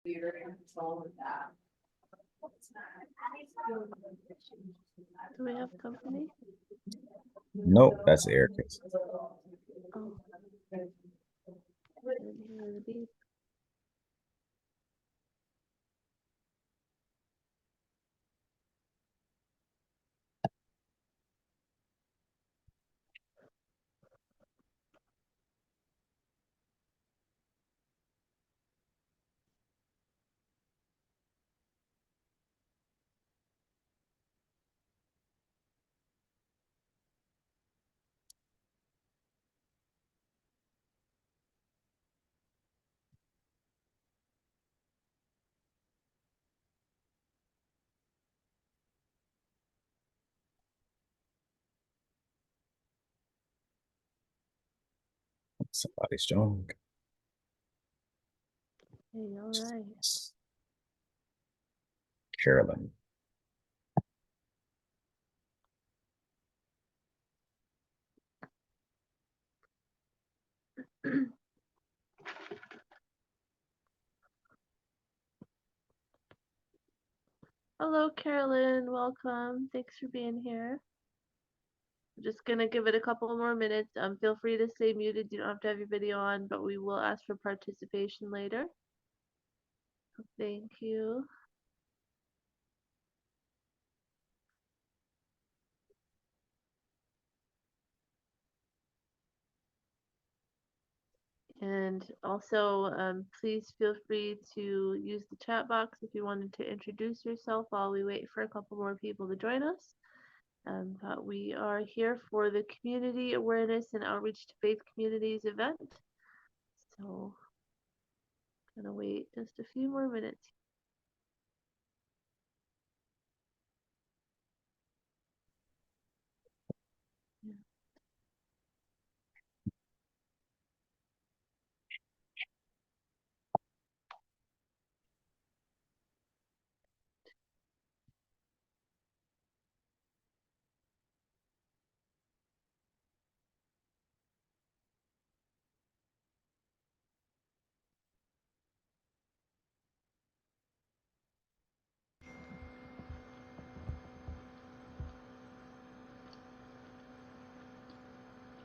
You're in control of that. Do we have company? Nope, that's Erica's. Oh. I didn't hear the beep. Somebody's joining. Hey, all right. Carolyn. Hello, Carolyn. Welcome. Thanks for being here. I'm just gonna give it a couple more minutes. Feel free to stay muted. You don't have to have your video on, but we will ask for participation later. Thank you. And also, please feel free to use the chat box if you wanted to introduce yourself while we wait for a couple more people to join us. But we are here for the Community Awareness and Outreach to Faith Communities event. So, gonna wait just a few more minutes. Yeah.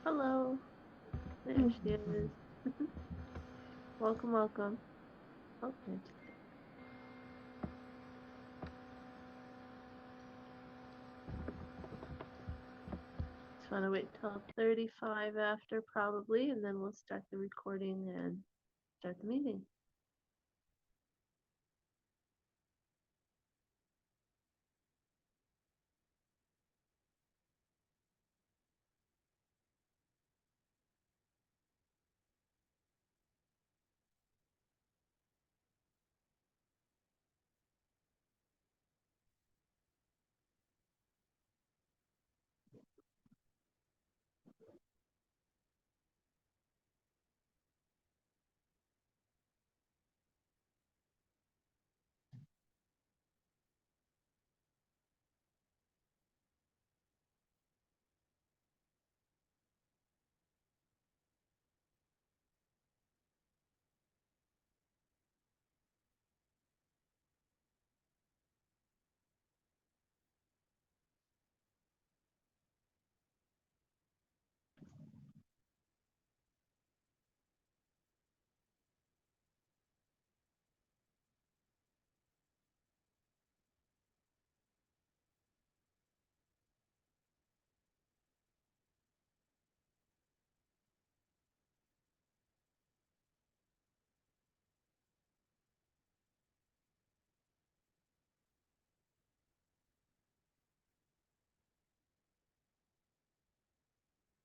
Hello. There she is. Welcome, welcome. Oh, there she is. Just want to wait till 35 after probably, and then we'll start the recording and start the meeting.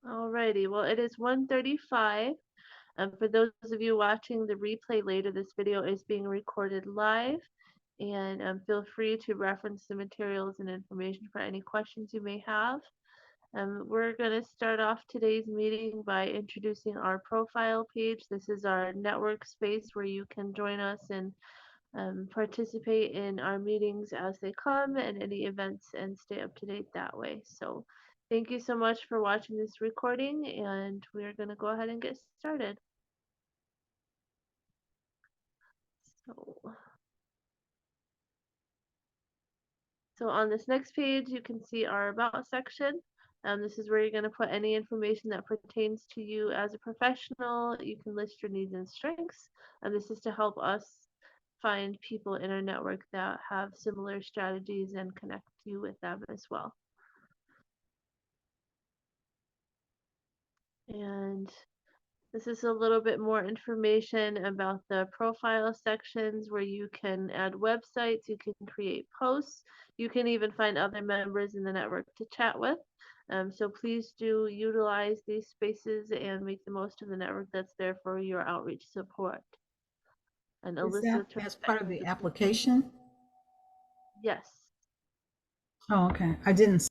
Alrighty, well, it is 1:35. For those of you watching the replay later, this video is being recorded live, and feel free to reference the materials and information for any questions you may have. We're going to start off today's meeting by introducing our profile page. This is our network space where you can join us and participate in our meetings as they come and any events and stay up to date that way. So thank you so much for watching this recording, and we're going to go ahead and get started. So So on this next page, you can see our About section. This is where you're going to put any information that pertains to you as a professional. You can list your needs and strengths. And this is to help us find people in our network that have similar strategies and connect you with them as well. And this is a little bit more information about the profile sections where you can add websites, you can create posts, you can even find other members in the network to chat with. So please do utilize these spaces and make the most of the network that's there for your outreach support. And Is Alyssa, that as part of the application? yes. Oh, okay. I didn't.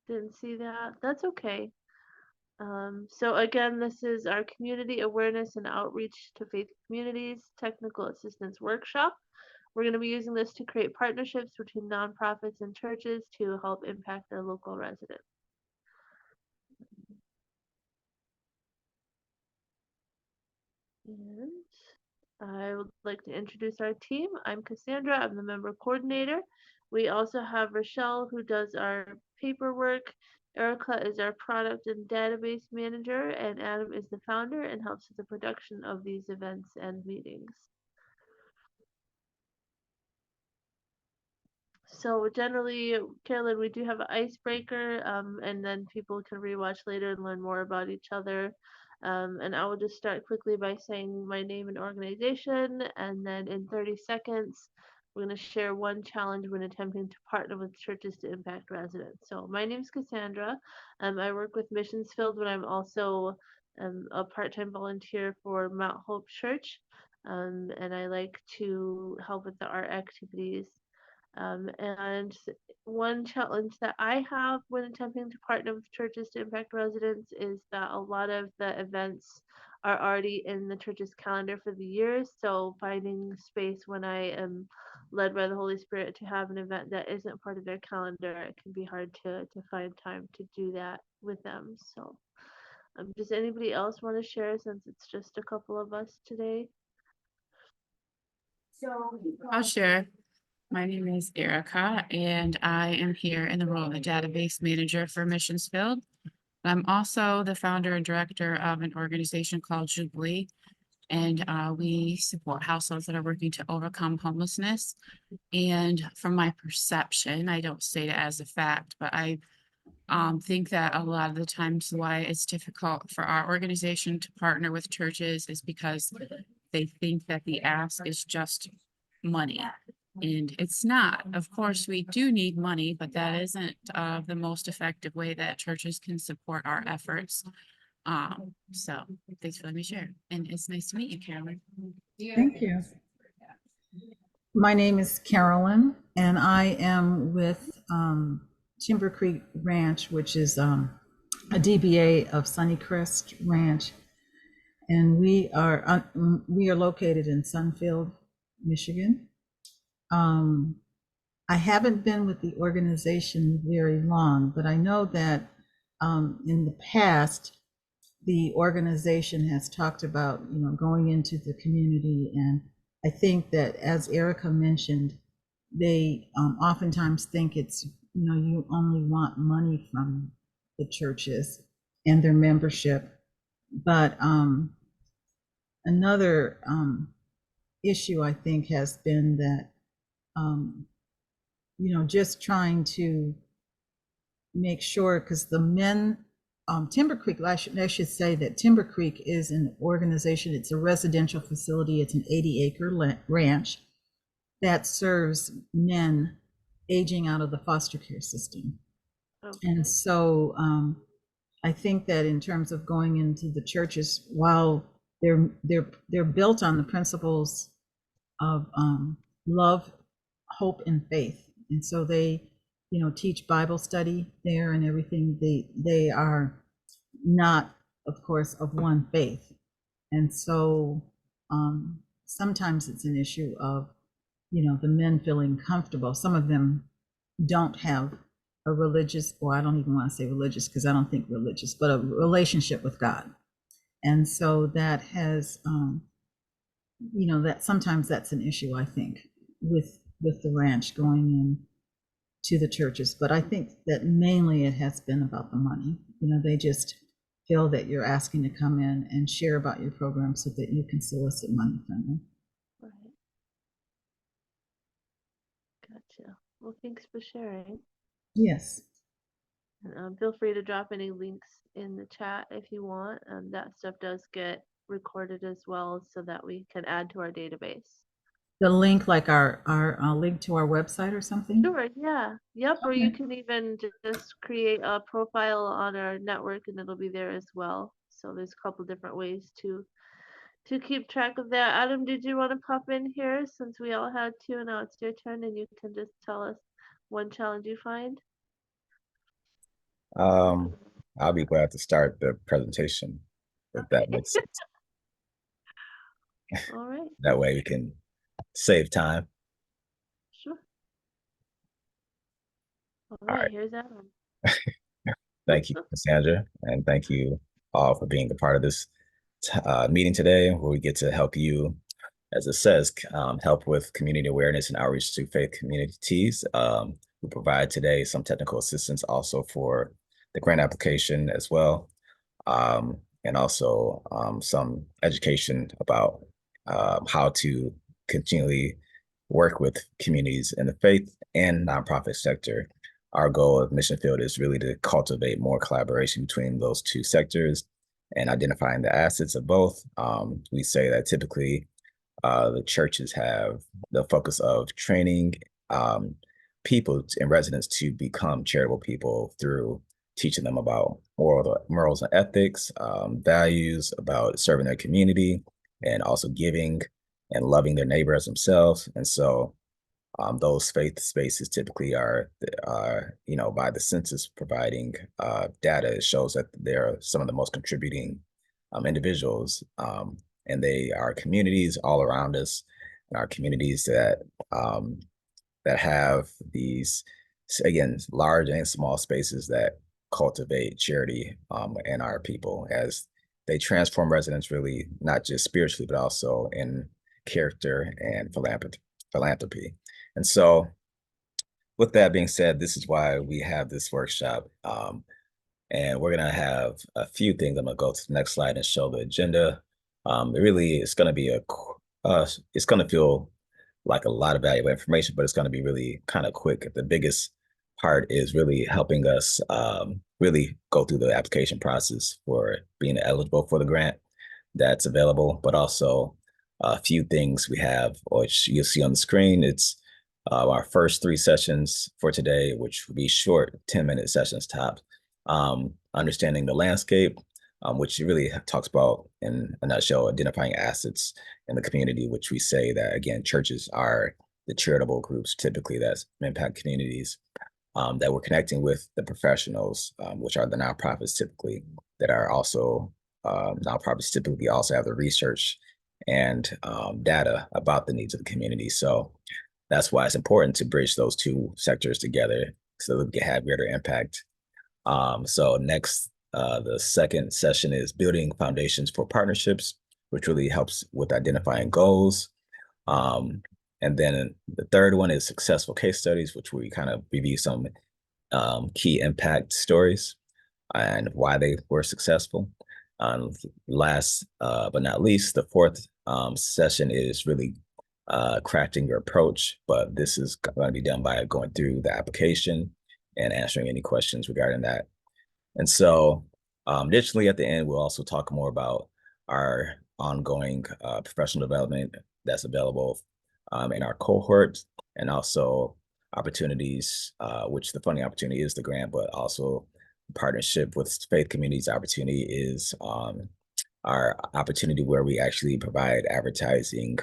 Didn't see that. That's okay. So again, this is our community awareness and outreach to faith communities technical assistance workshop. We're going to be using this to create partnerships between nonprofits and churches to help impact their local residents. And I would like to introduce our team. I'm Cassandra, I'm the member coordinator. We also have Rochelle who does our paperwork. Erica is our product and database manager, and Adam is the founder and helps with the production of these events and meetings. So generally, Carolyn, we do have an icebreaker, and then people can rewatch later and learn more about each other. And I will just start quickly by saying my name and organization, and then in 30 seconds, we're going to share one challenge when attempting to partner with churches to impact residents. So my name is Cassandra. I work with Missions Field, but I'm also a part-time volunteer for Mount Hope Church, and I like to help with the art activities. And one challenge that I have when attempting to partner with churches to impact residents is that a lot of the events are already in the church's calendar for the year. So finding space when I am led by the Holy Spirit to have an event that isn't part of their calendar, it can be hard to find time to do that with them. So does anybody else want to share since it's just a couple of us today? I'll share. My name is Erica, and I am here in the role of the database manager for Missions Field. I'm also the founder and director of an organization called Jubilee, and we support households that are working to overcome homelessness. And from my perception, I don't state it as a fact, but I think that a lot of the times why it's difficult for our organization to partner with churches is because they think that the ask is just money. And it's not. Of course, we do need money, but that isn't the most effective way that churches can support our efforts. So thanks for letting me share. And it's nice to meet you, Carolyn. Thank you. My name is Carolyn, and I am with Timber Creek Ranch, which is a DBA of Sunnycrest Ranch. And we are located in Sunfield, Michigan. I haven't been with the organization very long, but I know that in the past, the organization has talked about, going into the community. And I think that, as Erica mentioned, they oftentimes think it's, you only want money from the churches and their membership. But another issue, I think, has been that just trying to make sure, because the men, Timber Creek, I should say that Timber Creek is an organization, it's a residential facility, it's an 80-acre ranch that serves men aging out of the foster care system. Okay. And so I think that in terms of going into the churches, while they're built on the principles of love, hope, and faith, and so they teach Bible study there and everything. They are not, of course, of one faith, and so sometimes it's an issue of the men feeling comfortable. Some of them don't have a religious, or I don't even want to say religious because I don't think religious, but a relationship with God, and so that has that sometimes that's an issue, I think. with the ranch going in to the churches. But I think that mainly it has been about the money. You know, they just feel that you're asking to come in and share about your program so that you can solicit money from them. Right. Gotcha. Well, thanks for sharing. Yes. And feel free to drop any links in the chat if you want. That stuff does get recorded as well so that we can add to our database. The link, like our link to our website or something? Sure, yeah. Yep, or you Okay. can even just create a profile on our network and it'll be there as well. So there's a couple different ways to keep track of that. Adam, did you want to pop in here since we all had to and now it's your turn and you can just tell us one challenge you find? I'll be glad to start the presentation if that makes sense. All right, That way we can save time. sure. All All right, right. here's Adam. Thank you, Cassandra, and thank you all for being a part of this meeting today, where we get to help you, as it says, help with community awareness and outreach to faith communities. We provide today some technical assistance also for the grant application as well, and also some education about how to continually work with communities in the faith and nonprofit sector. Our goal of Mission Field is really to cultivate more collaboration between those two sectors and identifying the assets of both. We say that typically the churches have the focus of training people and residents to become charitable people through teaching them about morals and ethics, values, about serving their community, and also giving and loving their neighbor as themselves. And so those faith spaces typically are, you know, by the census providing data, it shows that they're some of the most contributing individuals, and they are communities all around us, and our communities that have these, again, large and small spaces that cultivate charity in our people as they transform residents, really not just spiritually but also in character and philanthropy. And so with that being said, this is why we have this workshop. And we're going to have a few things. I'm going to go to the next slide and show the agenda. It really is going to be it's going to feel like a lot of valuable information, but it's going to be really kind of quick. The biggest part is really helping us really go through the application process for being eligible for the grant that's available, but also a few things we have, which you'll see on the screen. It's our first 3 sessions for today, which will be short 10-minute sessions top. Understanding the landscape, which really talks about, in a nutshell, identifying assets in the community, which we say that, again, churches are the charitable groups typically that impact communities, that we're connecting with the professionals, which are the nonprofits typically, that are also nonprofits typically also have the research and data about the needs of the community. So that's why it's important to bridge those two sectors together so that we can have greater impact. So next, the second session is building foundations for partnerships, which really helps with identifying goals. And then the third one is successful case studies, which we kind of review some key impact stories and why they were successful. Last but not least, the fourth session is really crafting your approach, but this is going to be done by going through the application and answering any questions regarding that. And so additionally, at the end, we'll also talk more about our ongoing professional development that's available in our cohort, and also opportunities, which the funding opportunity is the grant, but also partnership with faith communities opportunity is our opportunity where we actually provide advertising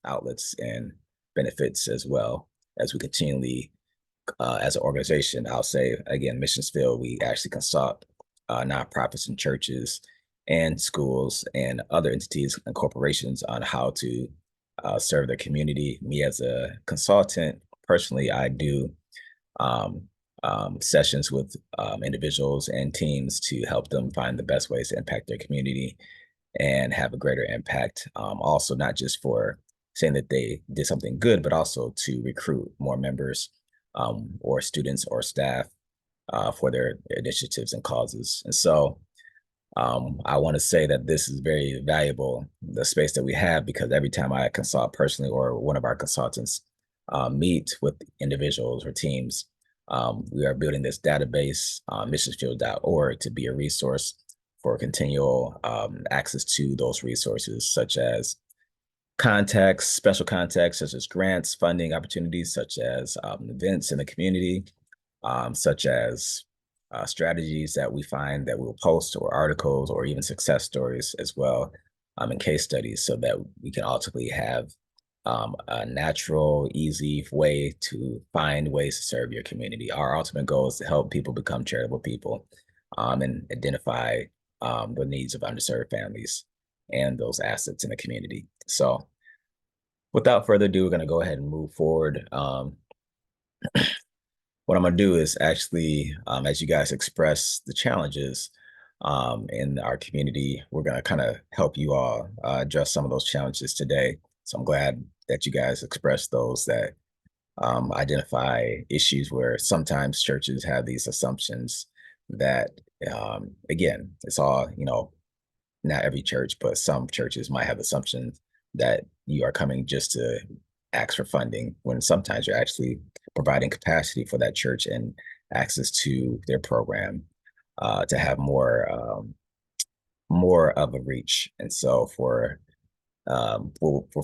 outlets and benefits as well as we continually, as an organization, I'll say again, Missions Field, we actually consult nonprofits and churches and schools and other entities and corporations on how to serve their community. Me as a consultant, personally, I do sessions with individuals and teams to help them find the best ways to impact their community and have a greater impact. Also, not just for saying that they did something good, but also to recruit more members or students or staff for their initiatives and causes. And so I want to say that this is very valuable, the space that we have, because every time I consult personally or one of our consultants meet with individuals or teams, we are building this database, missionsfield.org, to be a resource for continual access to those resources, such as contacts, special contacts, such as grants, funding opportunities, such as events in the community, such as strategies that we find that we'll post, or articles, or even success stories as well, and case studies, so that we can ultimately have a natural, easy way to find ways to serve your community. Our ultimate goal is to help people become charitable people and identify the needs of underserved families and those assets in the community. So without further ado, we're going to go ahead and move forward. What I'm going to do is actually, as you guys express the challenges in our community, we're going to kind of help you all address some of those challenges today. So I'm glad that you guys expressed those that identify issues where sometimes churches have these assumptions that, again, it's all, not every church, but some churches might have assumptions that you are coming just to ask for funding, when sometimes you're actually providing capacity for that church and access to their program to have more of a reach. And so for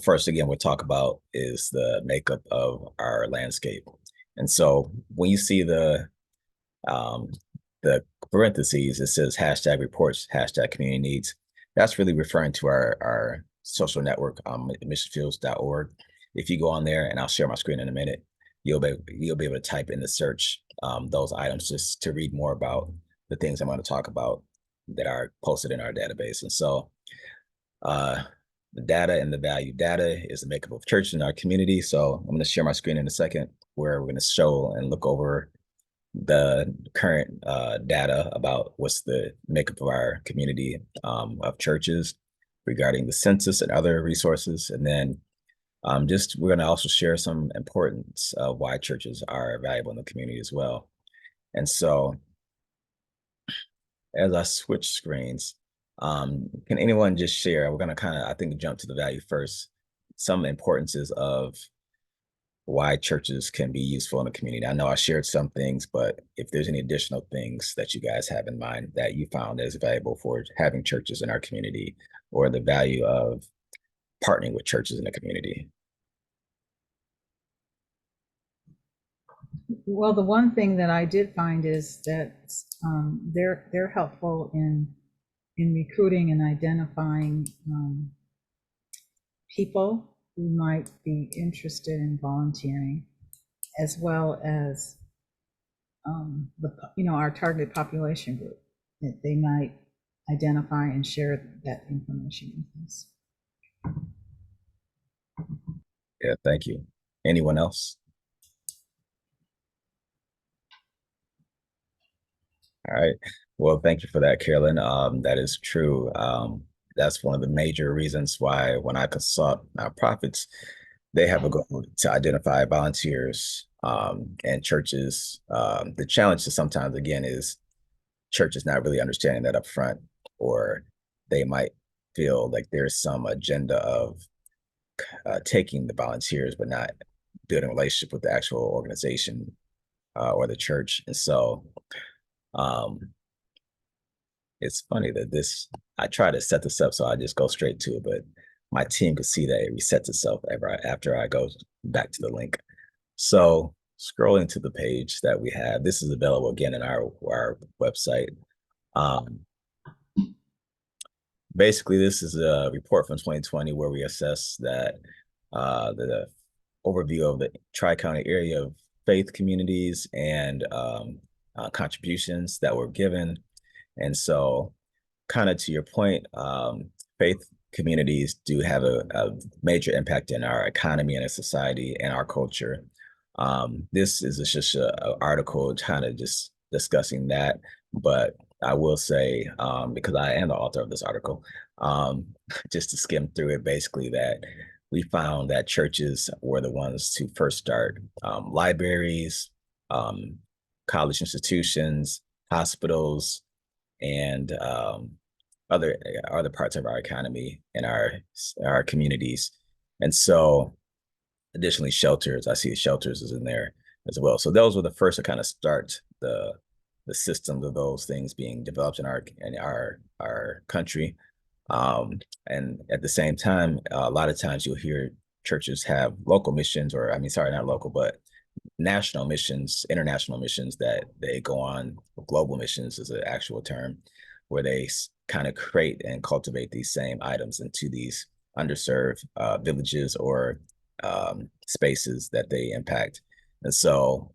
first, again, we'll talk about is the makeup of our landscape. And so when you see the parentheses, it says #reports, #community needs. That's really referring to our social network, missionsfields.org. If you go on there, and I'll share my screen in a minute, you'll be able to type in the search those items just to read more about the things I'm going to talk about that are posted in our database. And so the data and the value. Data is the makeup of churches in our community. So I'm going to share my screen in a second, where we're going to show and look over the current data about what's the makeup of our community of churches regarding the census and other resources. And then we're going to also share some importance of why churches are valuable in the community as well. And so as I switch screens, can anyone just share, we're going to kind of, I think, jump to the value first, some importances of why churches can be useful in the community. I know I shared some things, but if there's any additional things that you guys have in mind that you found as valuable for having churches in our community, or the value of partnering with churches in the community. Well, the one thing that I did find is that they're helpful in recruiting and identifying people who might be interested in volunteering, as well as our target population group, that they might identify and share that information with us. Yeah, thank you. Anyone else? All right. Well, thank you for that, Carolyn. That is true. That's one of the major reasons why when I consult nonprofits, they have a goal to identify volunteers and churches. The challenge to sometimes, again, is churches not really understanding that up front, or they might feel like there's some agenda of taking the volunteers, but not building a relationship with the actual organization or the church. And so it's funny that I try to set this up so I just go straight to it, but my team could see that it resets itself after I go back to the link. So scrolling to the page that we have, this is available again in our website. Basically, this is a report from 2020 where we assess that the overview of the Tri-County area of faith communities and contributions that were given. And so kind of to your point, faith communities do have a major impact in our economy and our society and our culture. This is just an article kind of just discussing that, but I will say, because I am the author of this article, just to skim through it, basically that we found that churches were the ones to first start libraries, college institutions, hospitals, and other parts of our economy and our communities. And so additionally, shelters, I see shelters is in there as well. So those were the first to kind of start the systems of those things being developed in our country. And at the same time, a lot of times you'll hear churches have local missions, or I mean, sorry, not local, but national missions, international missions that they go on. Global missions is an actual term, where they kind of create and cultivate these same items into these underserved villages or spaces that they impact. And so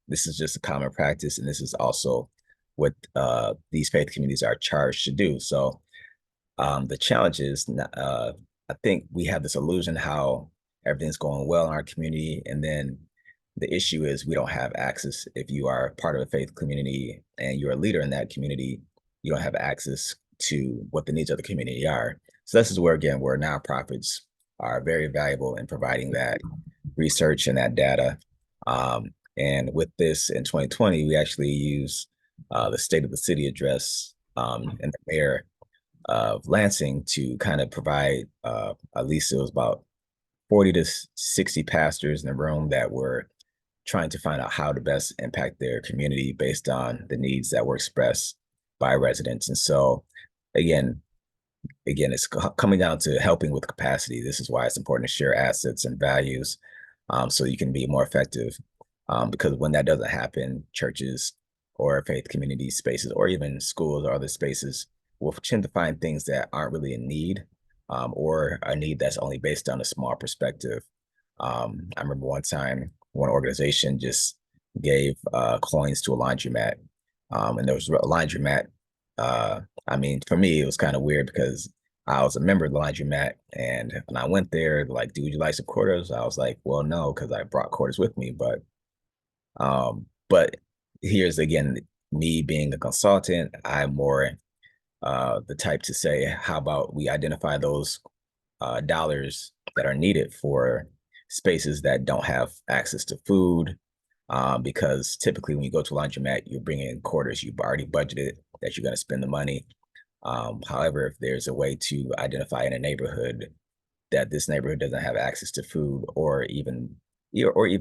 this is just a common practice, and this is also what these faith communities are charged to do. So the challenge is, I think we have this illusion how everything's going well in our community, and then the issue is we don't have access. If you are part of a faith community and you're a leader in that community, you don't have access to what the needs of the community are. So this is where, again, where nonprofits are very valuable in providing that research and that data. And with this in 2020, we actually use the State of the City address and the mayor of Lansing to kind of provide, at least it was about 40 to 60 pastors in the room that were trying to find out how to best impact their community based on the needs that were expressed by residents. And so again, it's coming down to helping with capacity. This is why it's important to share assets and values so you can be more effective. Because when that doesn't happen, churches or faith community spaces, or even schools or other spaces, will tend to find things that aren't really a need, or a need that's only based on a small perspective. I remember one time one organization just gave coins to a laundromat, and there was a laundromat. I mean, for me, it was kind of weird because I was a member of the laundromat, and when I went there, like, "Dude, would you like some quarters?" I was like, "Well, no," because I brought quarters with me. But here's again me being a consultant. I'm more the type to say, how about we identify those dollars that are needed for spaces that don't have access to food, because typically when you go to a laundromat, you're bringing in quarters. You've already budgeted that you're going to spend the money. However, if there's a way to identify in a neighborhood that this neighborhood doesn't have access to food or even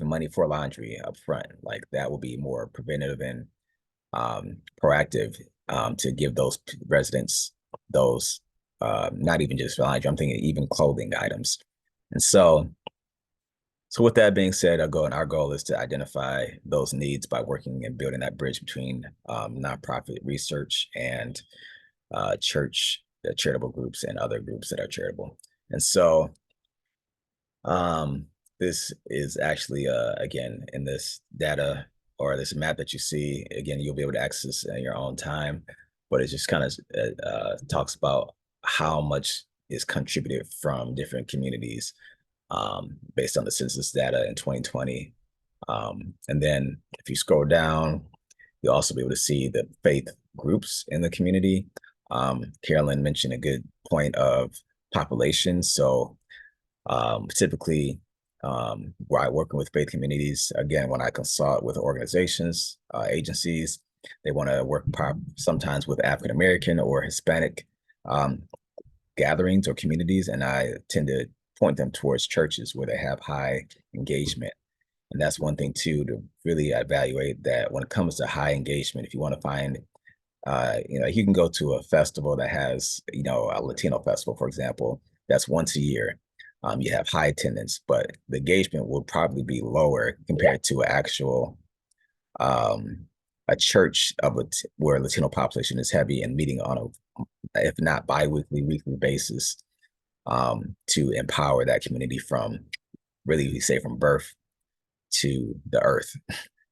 money for laundry up front, like that will be more preventative and proactive to give those residents those, not even just laundry, I'm thinking even clothing items. And so with that being said, our goal is to identify those needs by working and building that bridge between nonprofit research and church, charitable groups and other groups that are charitable. And so this is actually, again, in this data or this map that you see, again, you'll be able to access in your own time, but it just kind of talks about how much is contributed from different communities based on the census data in 2020. And then if you scroll down, you'll also be able to see the faith groups in the community. Carolyn mentioned a good point of population. So typically, while working with faith communities, again, when I consult with organizations, agencies, they want to work sometimes with African American or Hispanic gatherings or communities, and I tend to point them towards churches where they have high engagement. And that's one thing too, to really evaluate that when it comes to high engagement. If you want to find, you can go to a festival that has, a Latino festival, for example, that's once a year. You have high attendance, but the engagement will probably be lower compared to an actual a church where Latino population is heavy and meeting on if not bi-weekly, weekly basis to empower that community from really, we say, from birth to the earth.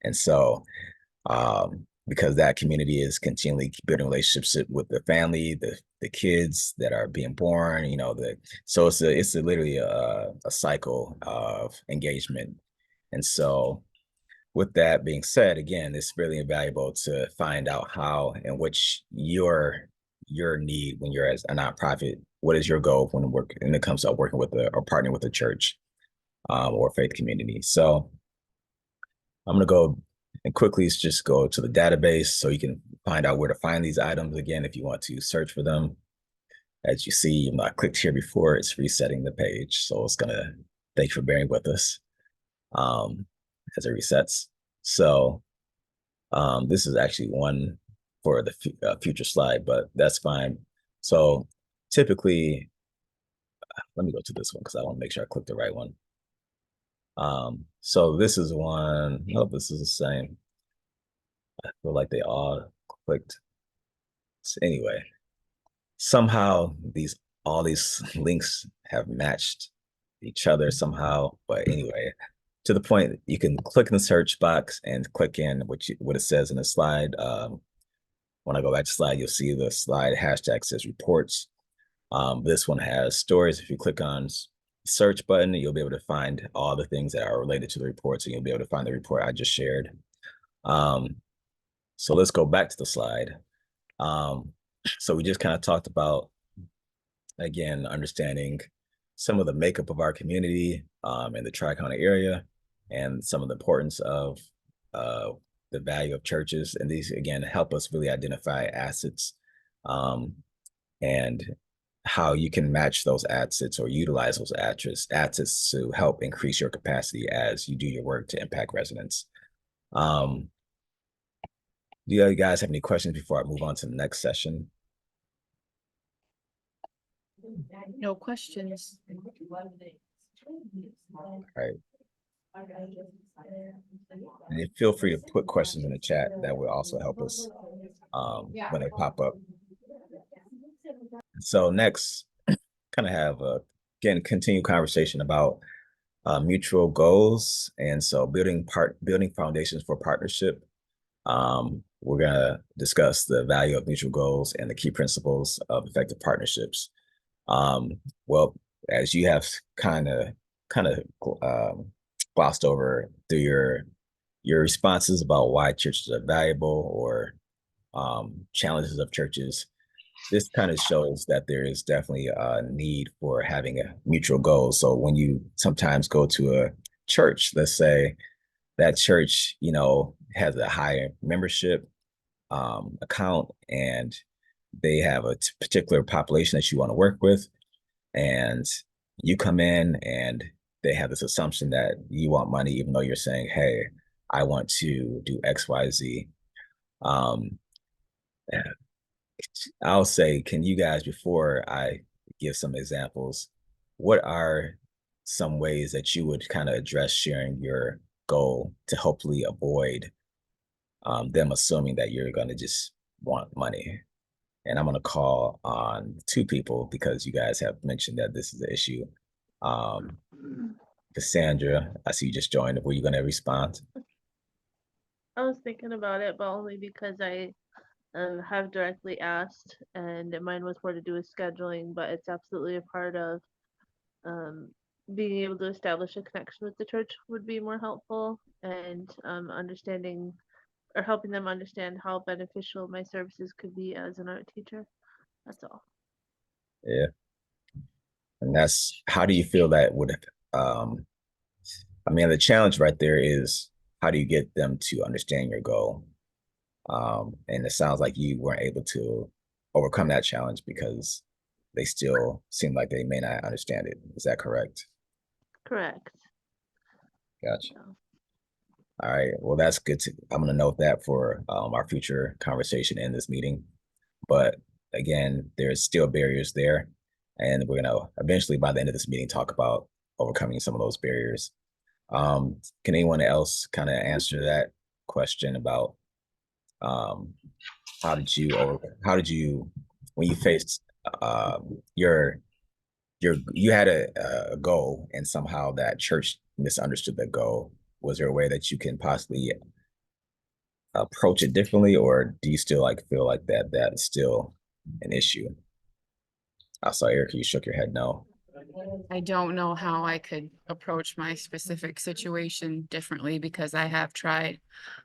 And so because that community is continually building relationships with the family, the kids that are being born, so it's literally a cycle of engagement. And so with that being said, again, it's really invaluable to find out how and which your need when you're as a nonprofit what is your goal when it comes to working with or partnering with a church or faith community. So I'm gonna go and quickly just go to the database so you can find out where to find these items. Again, if you want to search for them, as you see, I clicked here before, it's resetting the page. So it's gonna, thank you for bearing with us as it resets. So this is actually one for the future slide, but that's fine. So typically, let me go to this one because I want to make sure I click the right one. So this is one, no, this is the same. I feel like they all clicked. So anyway, somehow all these links have matched each other somehow. But anyway, to the point, you can click in the search box and click in what it says in the slide. When I go back to slide, you'll see the slide hashtag says reports. This one has stories. If you click on search button, you'll be able to find all the things that are related to the reports, and you'll be able to find the report I just shared. So let's go back to the slide. So we just kind of talked about, again, understanding some of the makeup of our community in the Tri-County area, and some of the importance of the value of churches. And these, again, help us really identify assets and how you can match those assets or utilize those assets to help increase your capacity as you do your work to impact residents. Do you guys have any questions before I move on to the next session? No questions. All right. And feel free to put questions in the chat. That will also help us when they pop up. So next, kind of have again, continue conversation about mutual goals. And so building foundations for partnership. We're gonna discuss the value of mutual goals and the key principles of effective partnerships. Well, as you have kind of glossed over through your responses about why churches are valuable or challenges of churches, this kind of shows that there is definitely a need for having a mutual goal. So when you sometimes go to a church, let's say that church, has a higher membership account, and they have a particular population that you want to work with, and you come in and they have this assumption that you want money, even though you're saying, hey, I want to do X, Y, Z. I'll say, can you guys, before I give some examples, what are some ways that you would kind of address sharing your goal to hopefully avoid them assuming that you're going to just want money? And I'm going to call on two people because you guys have mentioned that this is the issue. Cassandra, I see you just joined. Were you going to respond? I was thinking about it, but only because I have directly asked, and mine was more to do with scheduling, but it's absolutely a part of being able to establish a connection with the church would be more helpful, and understanding or helping them understand how beneficial my services could be as an art teacher. That's all. Yeah. And that's, how do you feel that would, the challenge right there is, how do you get them to understand your goal? And it sounds like you weren't able to overcome that challenge because they still seem like they may not understand it. Is that correct? Correct. Gotcha. Yeah. All right. Well, that's good. I'm going to note that for our future conversation in this meeting. But again, there's still barriers there. And we're going to eventually, by the end of this meeting, talk about overcoming some of those barriers. Can anyone else kind of answer that question about how did you, when you faced you had a goal and somehow that church misunderstood the goal? Was there a way that you can possibly approach it differently, or do you still feel like that's still an issue? I saw Erica, you shook your head no. I don't know how I could approach my specific situation differently because I have tried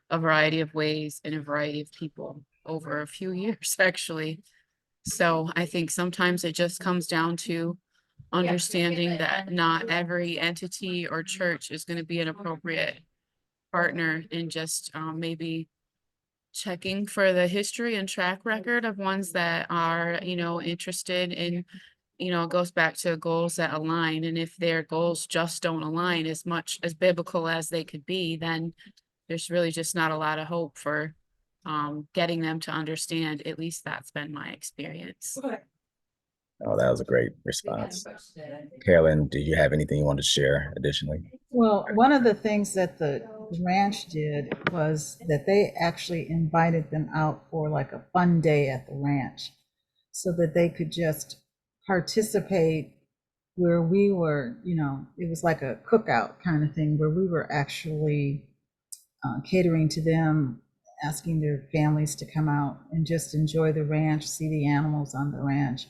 a variety of ways and a variety of people over a few years, actually. So I think sometimes it just comes down to understanding that not every entity or church is going to be an appropriate partner, and just maybe checking for the history and track record of ones that are, interested in, it goes back to goals that align. And if their goals just don't align as much as biblical as they could be, then there's really just not a lot of hope for getting them to understand. At least that's been my experience. Oh, that was a great response. Carolyn, did you have anything you wanted to share additionally? Well, one of the things that the ranch did was that they actually invited them out for like a fun day at the ranch so that they could just participate where we were, it was like a cookout kind of thing where we were actually catering to them, asking their families to come out and just enjoy the ranch, see the animals on the ranch.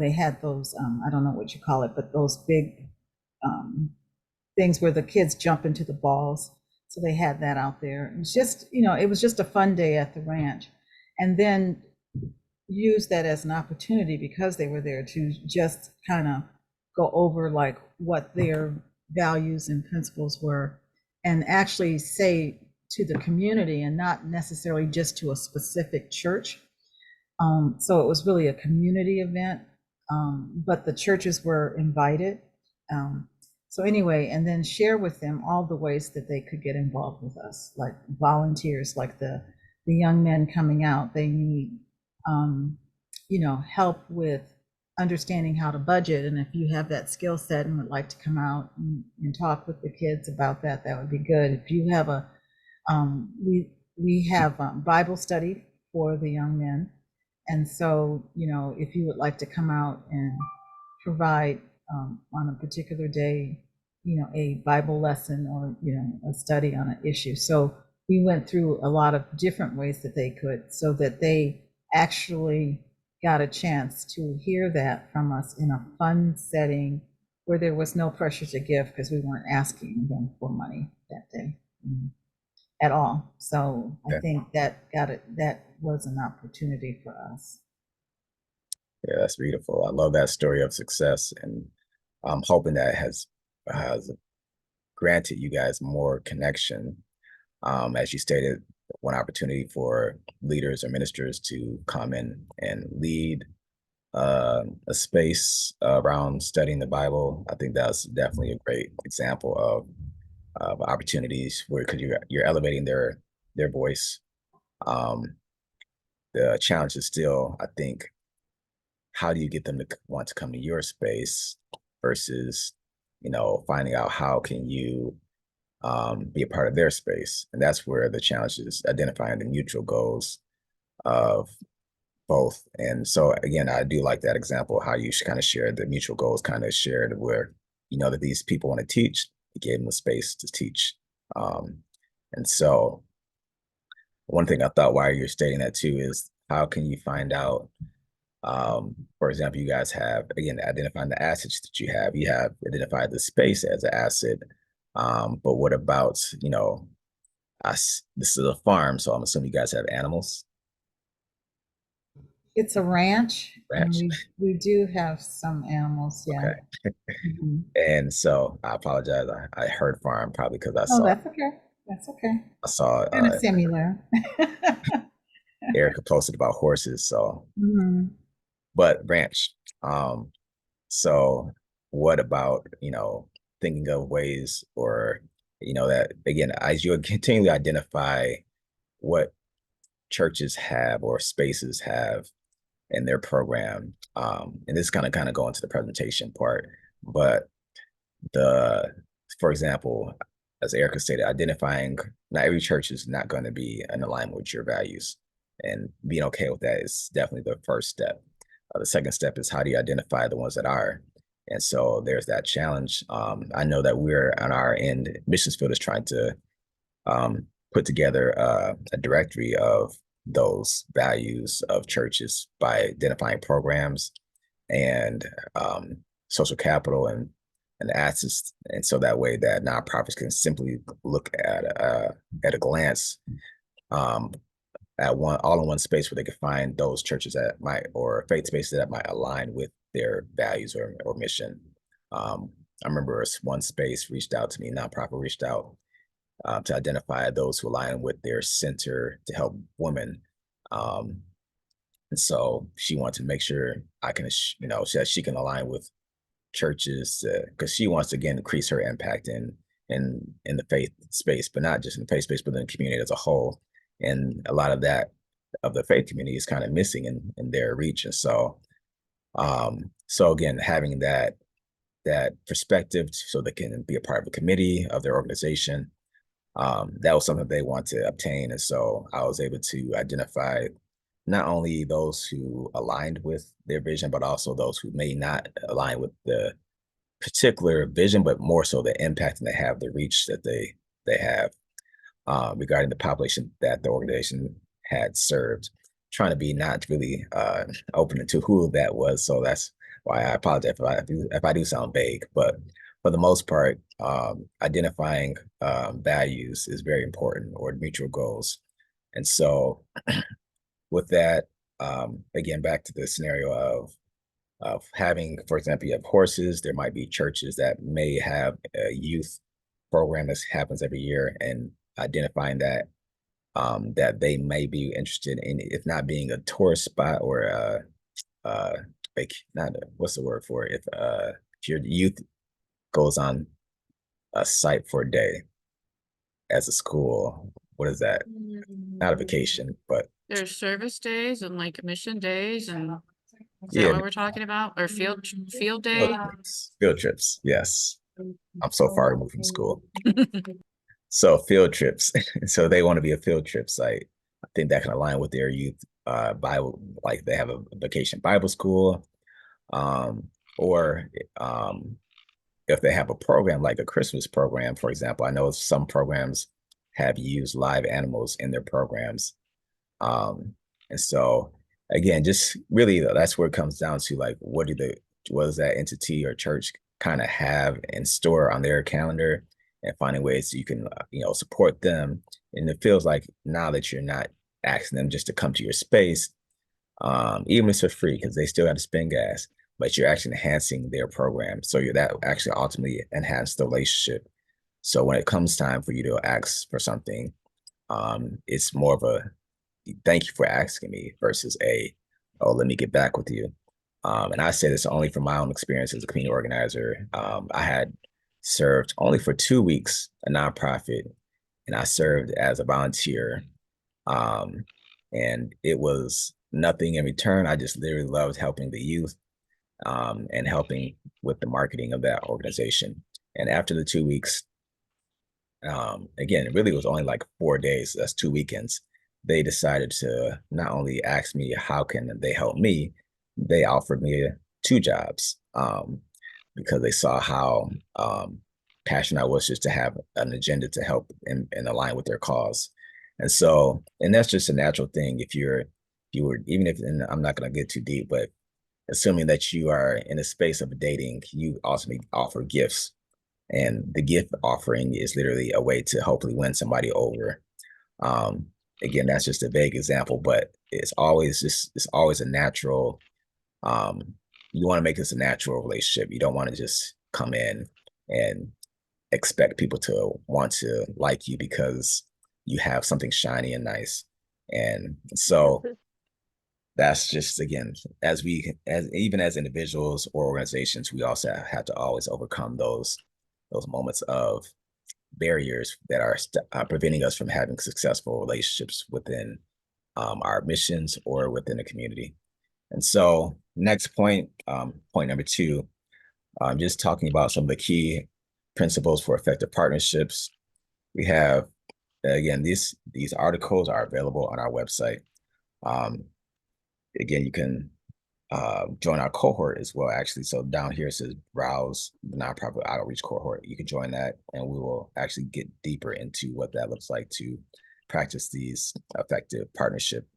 They had those, I don't know what you call it, but those big things where the kids jump into the balls. So they had that out there. It was just, it was just a fun day at the ranch. And then use that as an opportunity, because they were there, to just kind of go over like what their values and principles were, and actually say to the community and not necessarily just to a specific church. So it was really a community event, but the churches were invited. So anyway, and then share with them all the ways that they could get involved with us, like volunteers, like the young men coming out, they need, help with understanding how to budget. And if you have that skill set and would like to come out and talk with the kids about that, that would be good. If you have we have Bible study for the young men. And so, if you would like to come out and provide on a particular day, a Bible lesson or, a study on an issue. So we went through a lot of different ways that they could, so that they actually got a chance to hear that from us in a fun setting where there was no pressure to give, because we weren't asking them for money that day at all. So I think that was an opportunity for us. Yeah, that's beautiful. I love that story of success, and I'm hoping that has granted you guys more connection. As you stated, one opportunity for leaders or ministers to come in and lead a space around studying the Bible. I think that's definitely a great example of opportunities where, because you're elevating their voice. The challenge is still, I think, how do you get them to want to come to your space versus, finding out how can you be a part of their space. And that's where the challenge is, identifying the mutual goals of both. And so again, I do like that example, how you kind of shared the mutual goals, kind of shared where, that these people want to teach, you gave them the space to teach. And so one thing I thought while you're stating that too is, how can you find out, for example, you guys have, again, identifying the assets that you have identified the space as an asset. But what about, this is a farm, so I'm assuming you guys have animals. It's a ranch. Ranch. And we do have some animals, yeah. Okay. Mhm. And so I apologize. I heard farm probably because I Oh, saw that's okay. That's okay. I saw Kind of similar. Erica posted about horses. So, Mhm. but ranch. So what about, thinking of ways, or, that again, as you continually identify what churches have or spaces have in their program, and this kind of go into the presentation part, but for example, as Erica stated, identifying not every church is not going to be in alignment with your values, and being okay with that is definitely the first step. The second step is, how do you identify the ones that are? And so there's that challenge. I know that we're on our end, Missions Field is trying to put together a directory of those values of churches by identifying programs and social capital and assets, and so that way that nonprofits can simply look at a glance at one all in one space where they could find those churches that might or faith spaces that might align with their values or mission. I remember one space reached out to me, nonprofit reached out to identify those who align with their center to help women. And so she wanted to make sure I can, that she can align with churches because she wants to again increase her impact in the faith space, but not just in the faith space, but in the community as a whole. And a lot of that of the faith community is kind of missing in their reach. And so, so again, having that perspective so they can be a part of a committee of their organization, that was something they want to obtain. And so I was able to identify not only those who aligned with their vision, but also those who may not align with the particular vision, but more so the impact and they have, the reach that they have regarding the population that the organization had served, trying to be not really open to who that was. So that's why I apologize if I do sound vague, but for the most part, identifying values is very important, or mutual goals. And so with that, again, back to the scenario of having, for example, you have horses, there might be churches that may have a youth program that happens every year, and identifying that that they may be interested in, if not being a tourist spot or like what's the word for it? If your youth goes on a site for a day as a school, what is that? Not a vacation, but There's service days and like mission days, and is that yeah, what we're talking about? Or field day? field trips. Yes, I'm so far removed from school. So field trips. So they want to be a field trip site. I think that can align with their youth Bible, like they have a vacation Bible school, or if they have a program like a Christmas program, for example. I know some programs have used live animals in their programs. And so again, just really that's where it comes down to, like, what does that entity or church kind of have in store on their calendar, and finding ways you can support them. And it feels like now that you're not asking them just to come to your space, even if it's for free, because they still have to spend gas, but you're actually enhancing their program. So that actually ultimately enhance the relationship. So when it comes time for you to ask for something, it's more of a thank you for asking me versus oh, let me get back with you. And I say this only from my own experience as a community organizer. I had served only for 2 weeks a nonprofit, and I served as a volunteer. And it was nothing in return. I just literally loved helping the youth and helping with the marketing of that organization. And after the 2 weeks, again, it really was only like 4 days. That's 2 weekends. They decided to not only ask me how can they help me, they offered me 2 jobs because they saw how passionate I was just to have an agenda to help and align with their cause. And so, and that's just a natural thing. If you were, even if, and I'm not going to get too deep, but assuming that you are in a space of dating, you also offer gifts. And the gift offering is literally a way to hopefully win somebody over. Again, that's just a vague example, but it's always a natural, you want to make this a natural relationship. You don't want to just come in and expect people to want to like you because you have something shiny and nice. And so that's just, again, even as individuals or organizations, we also have to always overcome those moments of barriers that are preventing us from having successful relationships within our missions or within the community. And so next point, point number 2, just talking about some of the key principles for effective partnerships. We have, again, these articles are available on our website. Again, you can join our cohort as well, actually. So down here it says browse the nonprofit outreach cohort. You can join that, and we will actually get deeper into what that looks like to practice these effective partnership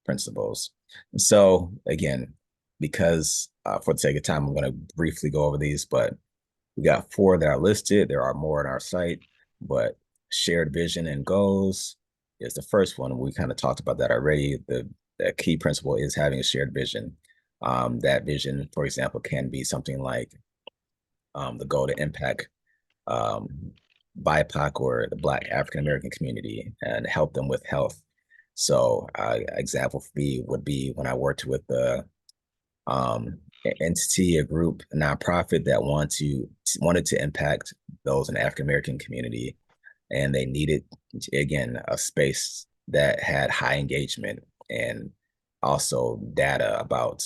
principles. And so again, because for the sake of time, I'm going to briefly go over these, but we got 4 that are listed. There are more on our site, but shared vision and goals, is the first one. We kind of talked about that already. The key principle is having a shared vision. That vision, for example, can be something like the goal to impact um, BIPOC or the Black African American community and help them with health. So, example for me would be when I worked with the entity, a group, a nonprofit that wanted to impact those in the African American community, and they needed, again, a space that had high engagement and also data about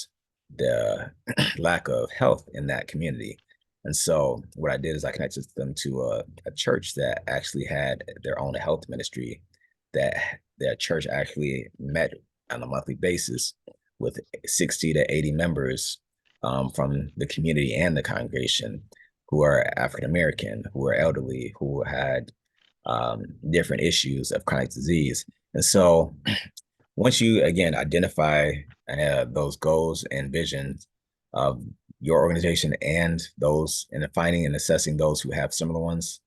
the lack of health in that community. And so what I did is I connected them to a church that actually had their own health ministry, that their church actually met on a monthly basis with 60 to 80 members from the community and the congregation who are African American, who are elderly, who had different issues of chronic disease. And so once you, again, identify those goals and visions of your organization and those, and finding and assessing those who have similar ones,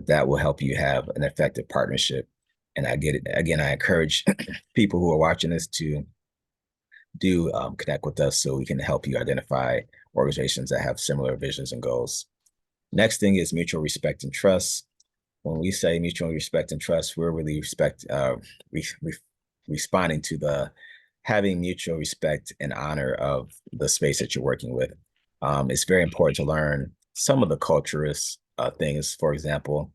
that will help you have an effective partnership. And I get it. Again, I encourage people who are watching this to do connect with us so we can help you identify organizations that have similar visions and goals. Next thing is mutual respect and trust. When we say mutual respect and trust, we're really responding to the having mutual respect and honor of the space that you're working with. It's very important to learn some of the culturist things. For example,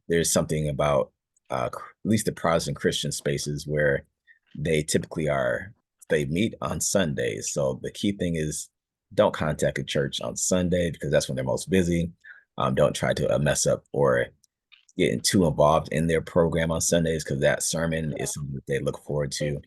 there's something about at least the Protestant Christian spaces where they meet on Sundays. So the key thing is don't contact a church on Sunday because that's when they're most busy. Don't try to mess up or getting too involved in their program on Sundays because that sermon is something that they look forward to.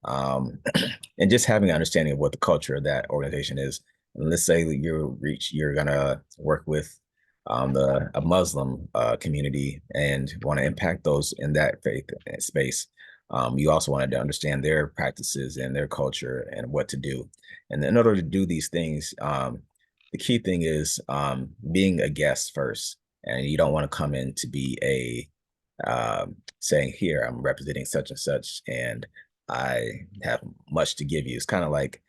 And just having an understanding of what the culture of that organization is. And let's say you're gonna work with a Muslim community and want to impact those in that faith space. You also wanted to understand their practices and their culture and what to do. And in order to do these things, the key thing is being a guest first. And you don't want to come in to be saying, here, I'm representing such and such, and I have much to give you. It's kind of like,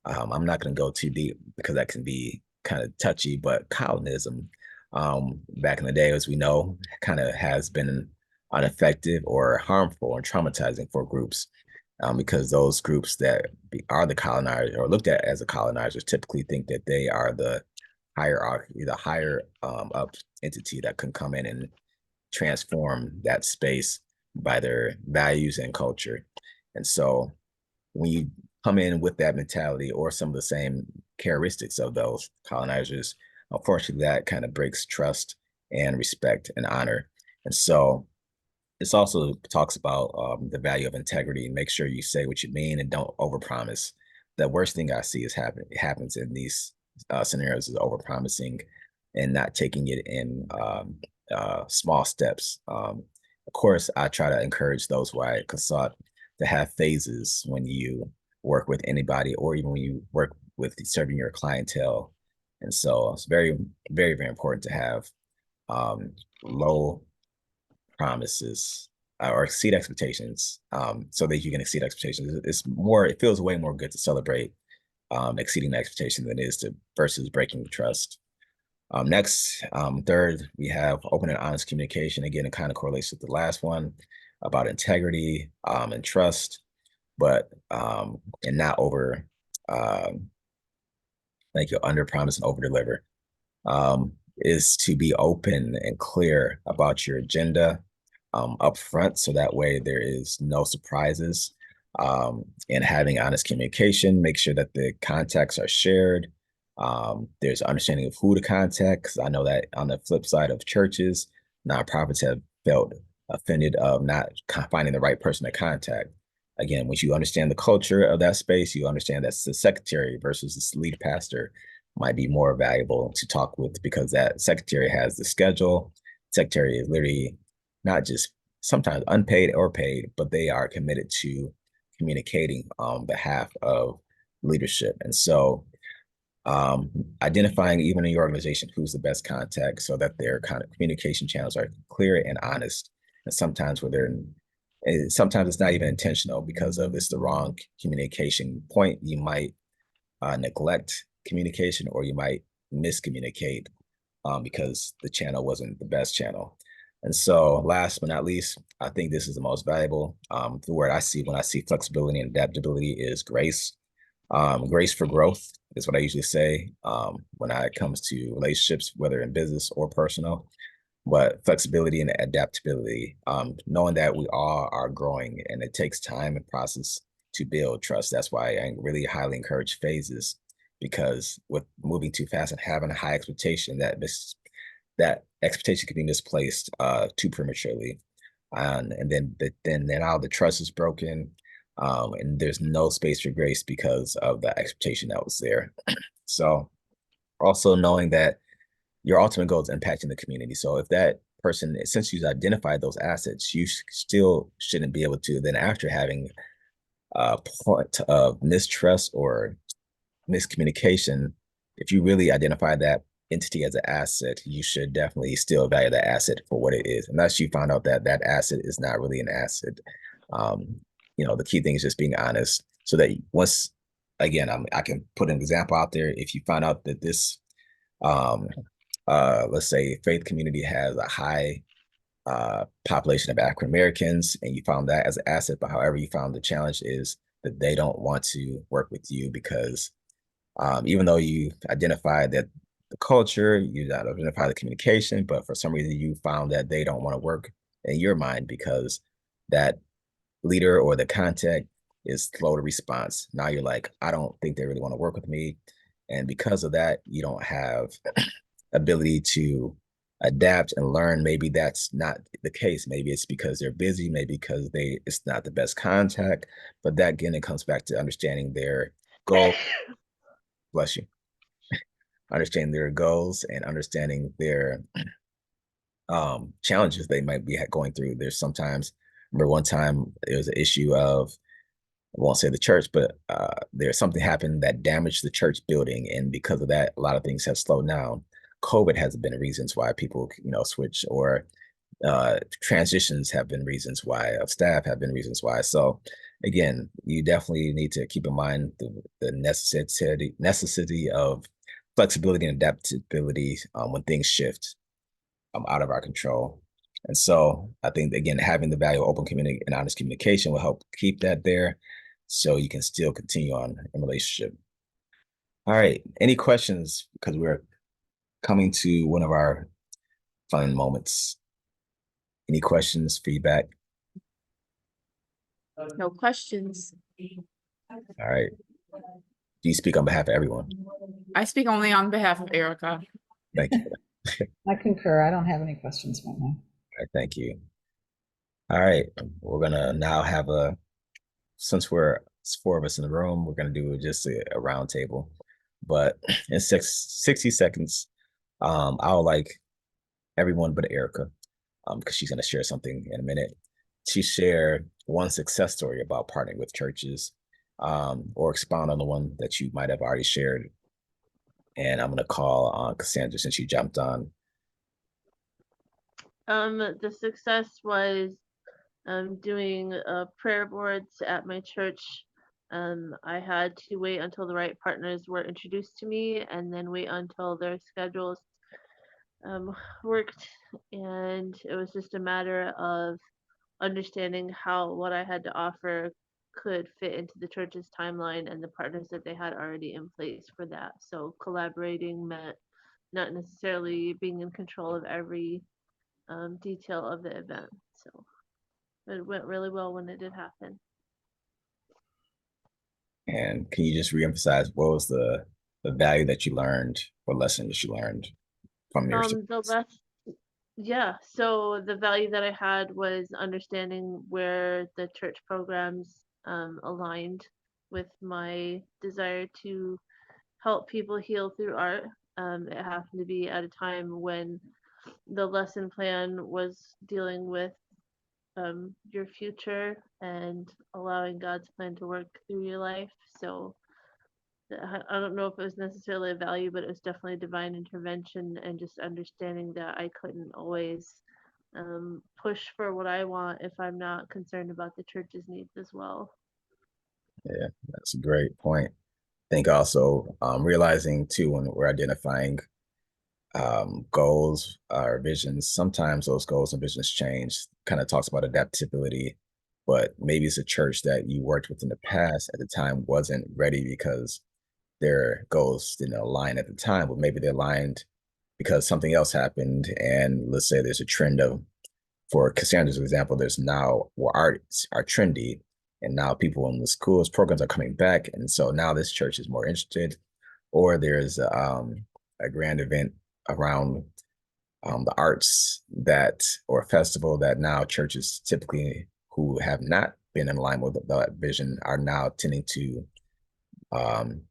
I'm not going to go too deep because that can be kind of touchy, but Calvinism, back in the day, as we know, kind of has been ineffective or harmful and traumatizing for groups because those groups that are the colonizers or looked at as the colonizers typically think that they are the hierarchy, the higher up entity that can come in and transform that space by their values and culture. And so when you come in with that mentality or some of the same characteristics of those colonizers, unfortunately, that kind of breaks trust and respect and honor. And so this also talks about the value of integrity and make sure you say what you mean and don't overpromise. The worst thing I see happens in these scenarios is overpromising and not taking it in small steps. Of course, I try to encourage those who I consult to have phases when you work with anybody or even when you work with serving your clientele. And so it's very, very, very important to have low promises or exceed expectations so that you can exceed expectations. It feels way more good to celebrate exceeding the expectation than it is versus breaking the trust. Next, third, we have open and honest communication. Again, it kind of correlates with the last one about integrity and trust, but and not over like you under promise and over deliver. Is to be open and clear about your agenda up front, so that way there is no surprises. And having honest communication, make sure that the contacts are shared. There's understanding of who to contact, because I know that on the flip side of churches, nonprofits have felt offended of not finding the right person to contact. Again, once you understand the culture of that space, you understand that the secretary versus the lead pastor might be more valuable to talk with, because that secretary has the schedule. Secretary is literally not just sometimes unpaid or paid, but they are committed to communicating on behalf of leadership. And so identifying even in your organization who's the best contact so that their kind of communication channels are clear and honest. and sometimes sometimes it's not even intentional because of it's the wrong communication point. You might neglect communication, or you might miscommunicate because the channel wasn't the best channel. And so last but not least, I think this is the most valuable. The word I see when I see flexibility and adaptability is grace. Grace for growth is what I usually say when it comes to relationships, whether in business or personal. But flexibility and adaptability, knowing that we all are growing and it takes time and process to build trust. That's why I really highly encourage phases, because with moving too fast and having a high expectation, that expectation can be misplaced too prematurely. And then now the trust is broken, and there's no space for grace because of the expectation that was there. So also knowing that your ultimate goal is impacting the community. So if that person, since you've identified those assets, you still shouldn't be able to then, after having a point of mistrust or miscommunication, if you really identify that entity as an asset, you should definitely still value that asset for what it is, unless you find out that that asset is not really an asset. The key thing is just being honest, so that once again, I can put an example out there. If you find out that this let's say faith community has a high population of African Americans, and you found that as an asset, but however you found the challenge is that they don't want to work with you because even though you identified that the culture, you identify the communication, but for some reason you found that they don't want to work in your mind because that leader or the contact is slow to response. Now you're like, I don't think they really want to work with me. And because of that, you don't have ability to adapt and learn. Maybe that's not the case. Maybe it's because they're busy, maybe because it's not the best contact. But that again, it comes back to understanding their goal. Bless you. Understanding their goals and understanding their challenges they might be going through. There's sometimes, remember one time there was an issue of, I won't say the church, but there's something happened that damaged the church building, and because of that, a lot of things have slowed down. COVID has been reasons why people, switch, or transitions have been reasons why, of staff have been reasons why. So again, you definitely need to keep in mind the necessity of flexibility and adaptability when things shift out of our control. And so I think, again, having the value of open community and honest communication will help keep that there, so you can still continue on in relationship. All right. Any questions? Because we're coming to one of our fun moments. Any questions, feedback? No questions. All right. Do you speak on behalf of everyone? I speak only on behalf of Erica. Thank you. I concur. I don't have any questions right now. All right, thank you. All right. We're going to now have since it's 4 of us in the room, we're going to do just a round table. But in 60 seconds, I would like everyone but Erica, because she's going to share something in a minute, to share one success story about partnering with churches, or expound on the one that you might have already shared. And I'm going to call on Cassandra since you jumped on. The success was doing prayer boards at my church. I had to wait until the right partners were introduced to me, and then wait until their schedules worked, and it was just a matter of understanding how what I had to offer could fit into the church's timeline and the partners that they had already in place for that. So collaborating meant not necessarily being in control of every detail of the event. So it went really well when it did happen. And can you just reemphasize what was the value that you learned, or lesson that you learned from your Yeah, so the value that I had was understanding where the church programs aligned with my desire to help people heal through art. It happened to be at a time when the lesson plan was dealing with your future and allowing God's plan to work through your life. So I don't know if it was necessarily a value, but it was definitely divine intervention and just understanding that I couldn't always push for what I want if I'm not concerned about the church's needs as well. Yeah, that's a great point. I think also realizing too when we're identifying goals or visions, sometimes those goals and visions change. Kind of talks about adaptability, but maybe it's a church that you worked with in the past at the time wasn't ready because their goals didn't align at the time, but maybe they aligned because something else happened. And let's say there's a trend of, for Cassandra's example, there's now well, arts are trendy, and now people in the schools programs are coming back, and so now this church is more interested, or there's a grand event around the arts that or a festival that now churches typically who have not been in line with that vision are now tending to um,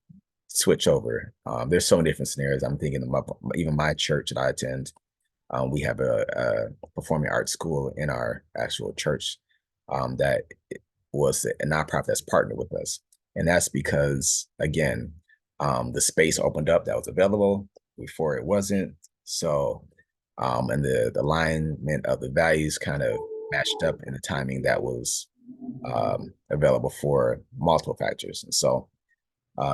switch over. There's so many different scenarios. I'm thinking of even my church that I attend. We have a performing arts school in our actual church that was a nonprofit that's partnered with us. And that's because, again, the space opened up that was available before it wasn't. So, and the alignment of the values kind of matched up in the timing that was available for multiple factors. And so,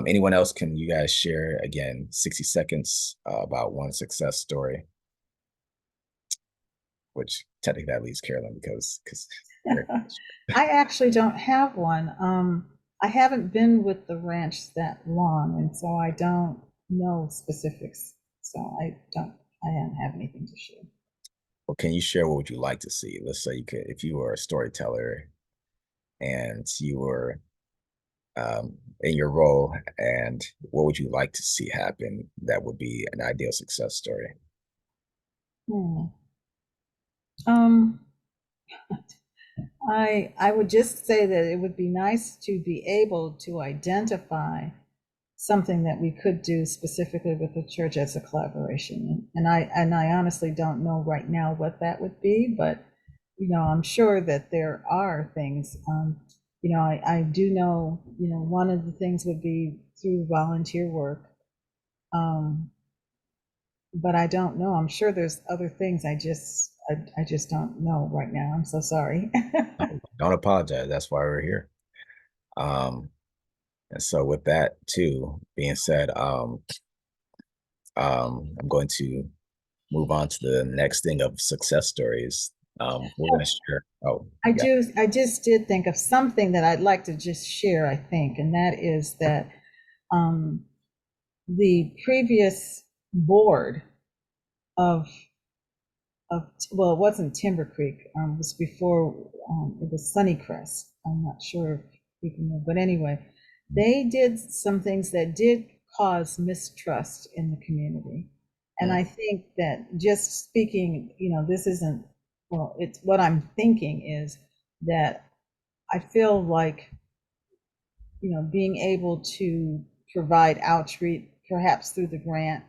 anyone else, can you guys share, again, 60 seconds about one success story? Which technically that leaves Carolyn because I actually don't have one. I haven't been with the ranch that long, and so I don't know specifics. So I don't have anything to share. well, can you share what would you like to see? Let's say you could, if you were a storyteller and you were in your role, and what would you like to see happen that would be an ideal success story? I would just say that it would be nice to be able to identify something that we could do specifically with the church as a collaboration. And I honestly don't know right now what that would be, but I'm sure that there are things. I do know, one of the things would be through volunteer work. But I don't know. I'm sure there's other things. I just don't know right now. I'm so sorry. Don't apologize. That's why we're here. And so with that too being said, I'm going to move on to the next thing of success stories. We're going to share. Oh, I just did think of something that I'd like to just share, I think, and that is that the previous board of well, it wasn't Timber Creek, it was before, it was Sunnycrest. I'm not sure if you can know, but anyway, they did some things that did cause mistrust in the community. And I think that just speaking, this isn't, well, it's what I'm thinking is that I feel like, being able to provide outreach, perhaps through the grant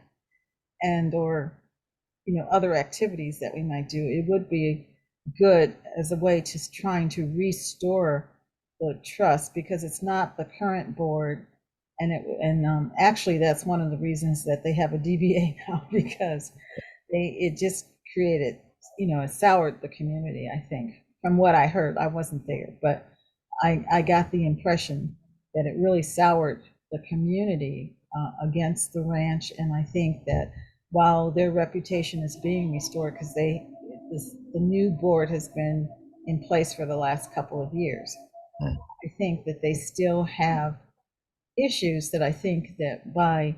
and or other activities that we might do, it would be good as a way to trying to restore the trust, because it's not the current board, and actually that's one of the reasons that they have a DBA now, because it just created, it soured the community. I think from what I heard, I wasn't there, but I got the impression that it really soured the community against the ranch. And I think that while their reputation is being restored, because the new board has been in place for the last couple of years, I think that they still have issues that I think that by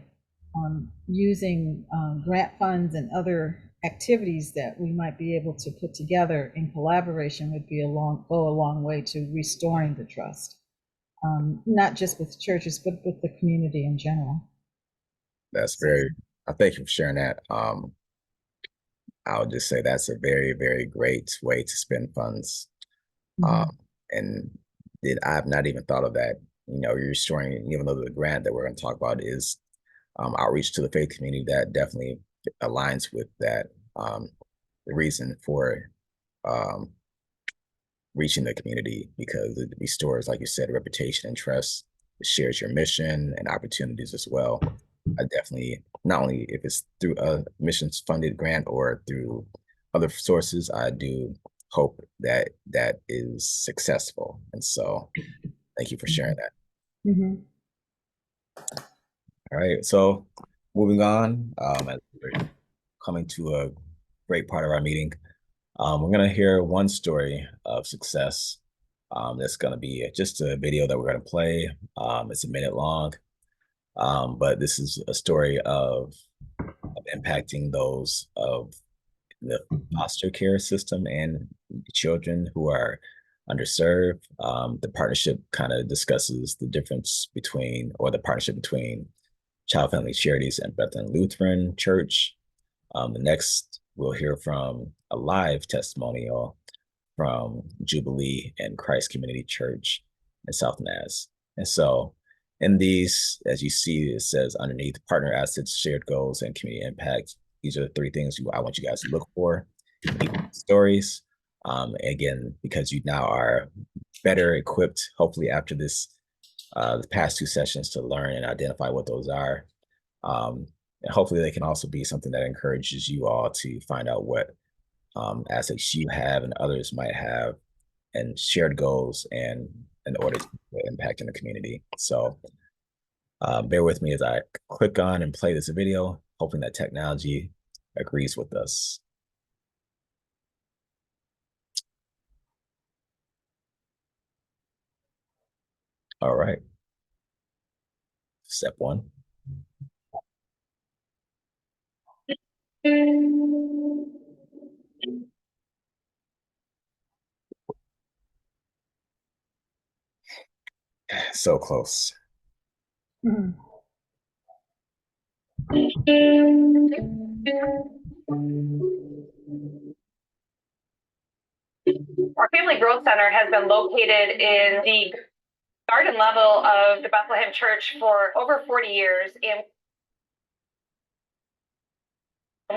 using grant funds and other activities that we might be able to put together in collaboration would be go a long way to restoring the trust, not just with churches, but with the community in general. That's very, I thank you for sharing that. I'll just say that's a very, very great way to spend funds. And I've not even thought of that. You're restoring, even though the grant that we're going to talk about is outreach to the faith community, that definitely aligns with that. The reason for reaching the community, because it restores, like you said, reputation and trust. It shares your mission and opportunities as well. I definitely, not only if it's through a missions funded grant or through other sources, I do hope that that is successful. And so thank you for sharing that. Mhm. All right, so moving on, as we're coming to a great part of our meeting, we're gonna hear one story of success. That's gonna be just a video that we're gonna play. It's a minute long, but this is a story of impacting those of the foster care system and children who are underserved. The partnership kind of discusses the difference between, or the partnership between Child Family Charities and Bethlehem Lutheran Church. The next, we'll hear from a live testimonial from Jubilee and Christ Community Church in South Mass. And so in these, as you see, it says underneath partner assets, shared goals, and community impact. These are the three things I want you guys to look for in these stories. Again, because you now are better equipped, hopefully after this, the past two sessions, to learn and identify what those are. And hopefully they can also be something that encourages you all to find out what assets you have and others might have, and shared goals, and in order to impact in the community. So bear with me as I click on and play this video, hoping that technology agrees with us. All right. Step one. So close. Mhm. Our Family Growth Center has been located in the garden level of the Bethlehem Church for over 40 years, and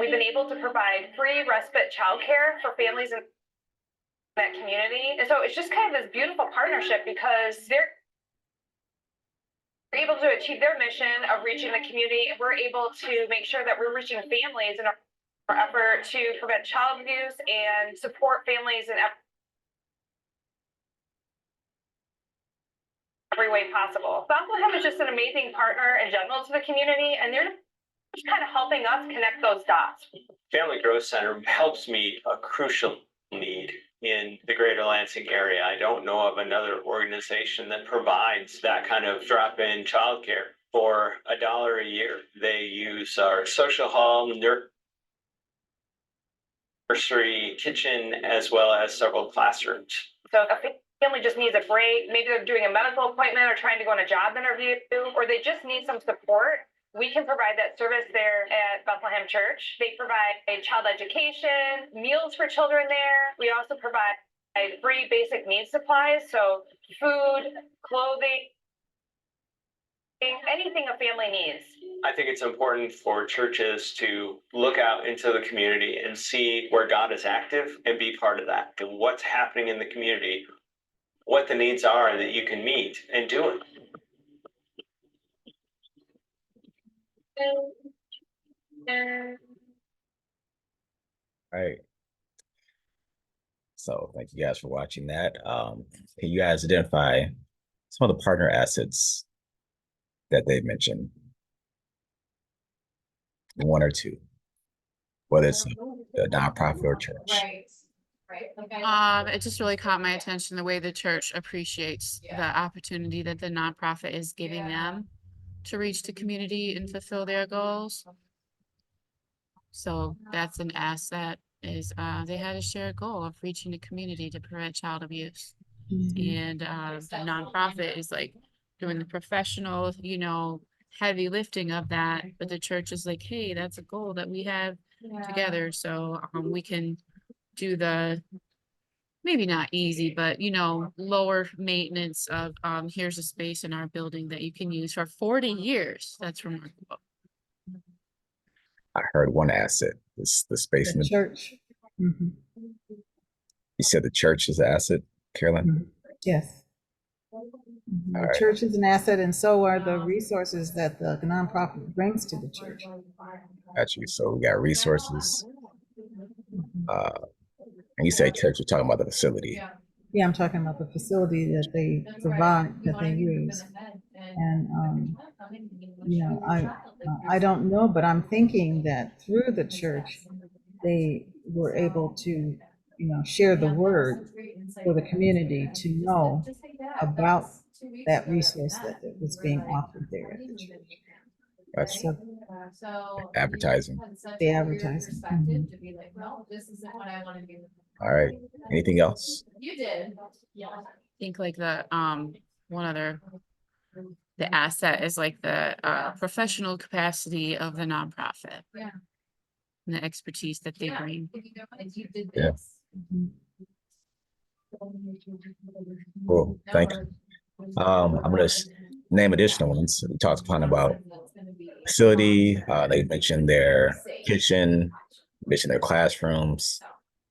we've been able to provide free respite childcare for families in that community. And so it's just kind of this beautiful partnership, because they're able to achieve their mission of reaching the community, and we're able to make sure that we're reaching families in our effort to prevent child abuse and support families in every way possible. Bethlehem is just an amazing partner in general to the community, and they're just kind of helping us connect those dots. Family Growth Center helps meet a crucial need in the greater Lansing area. I don't know of another organization that provides that kind of drop-in childcare for $1 a year. They use our social hall, nursery, kitchen, as well as several classrooms. So if a family just needs a break, maybe they're doing a medical appointment or trying to go on a job interview, or they just need some support, we can provide that service there at Bethlehem Church. They provide child education, meals for children there. We also provide free basic needs supplies, so food, clothing, anything a family needs. I think it's important for churches to look out into the community and see where God is active and be part of that, and what's happening in the community, what the needs are that you can meet, and do it. All right. So thank you guys for watching that. Can you guys identify some of the partner assets that they've mentioned? One or two, whether it's a nonprofit or church. Right. Right. It just really caught my attention, the way the church appreciates the opportunity that the nonprofit is giving them to reach the community and fulfill their goals. So that's an asset, is they had a shared goal of reaching the community to prevent child abuse. Mhm. And the nonprofit is like doing the professional, heavy lifting of that. But the church is like, hey, that's a goal that we have together. So we can do the, maybe not easy, but lower maintenance of here's a space in our building that you can use for 40 years. That's remarkable. I heard one asset, the space in The the church. Mhm. You said the church is an asset, Carolyn? Mhm. Yes. All The right. church is an asset, and so are the resources that the nonprofit brings to the church. Got you. So we got resources. And you say church, you're talking about the facility. Yeah, I'm talking about the facility that they provide, that they use. And, I don't know, but I'm thinking that through the church, they were able to, share the word for the community to know about that resource that was being offered there at the church. That's So advertising. the advertising. Mhm. All right. Anything else? I think like the, one other, the asset is like the, professional capacity of the nonprofit. Yeah. And the expertise that they bring. Yeah. Cool. Thank you. I'm gonna name additional ones. We talked about facility. They mentioned their kitchen, mentioned their classrooms.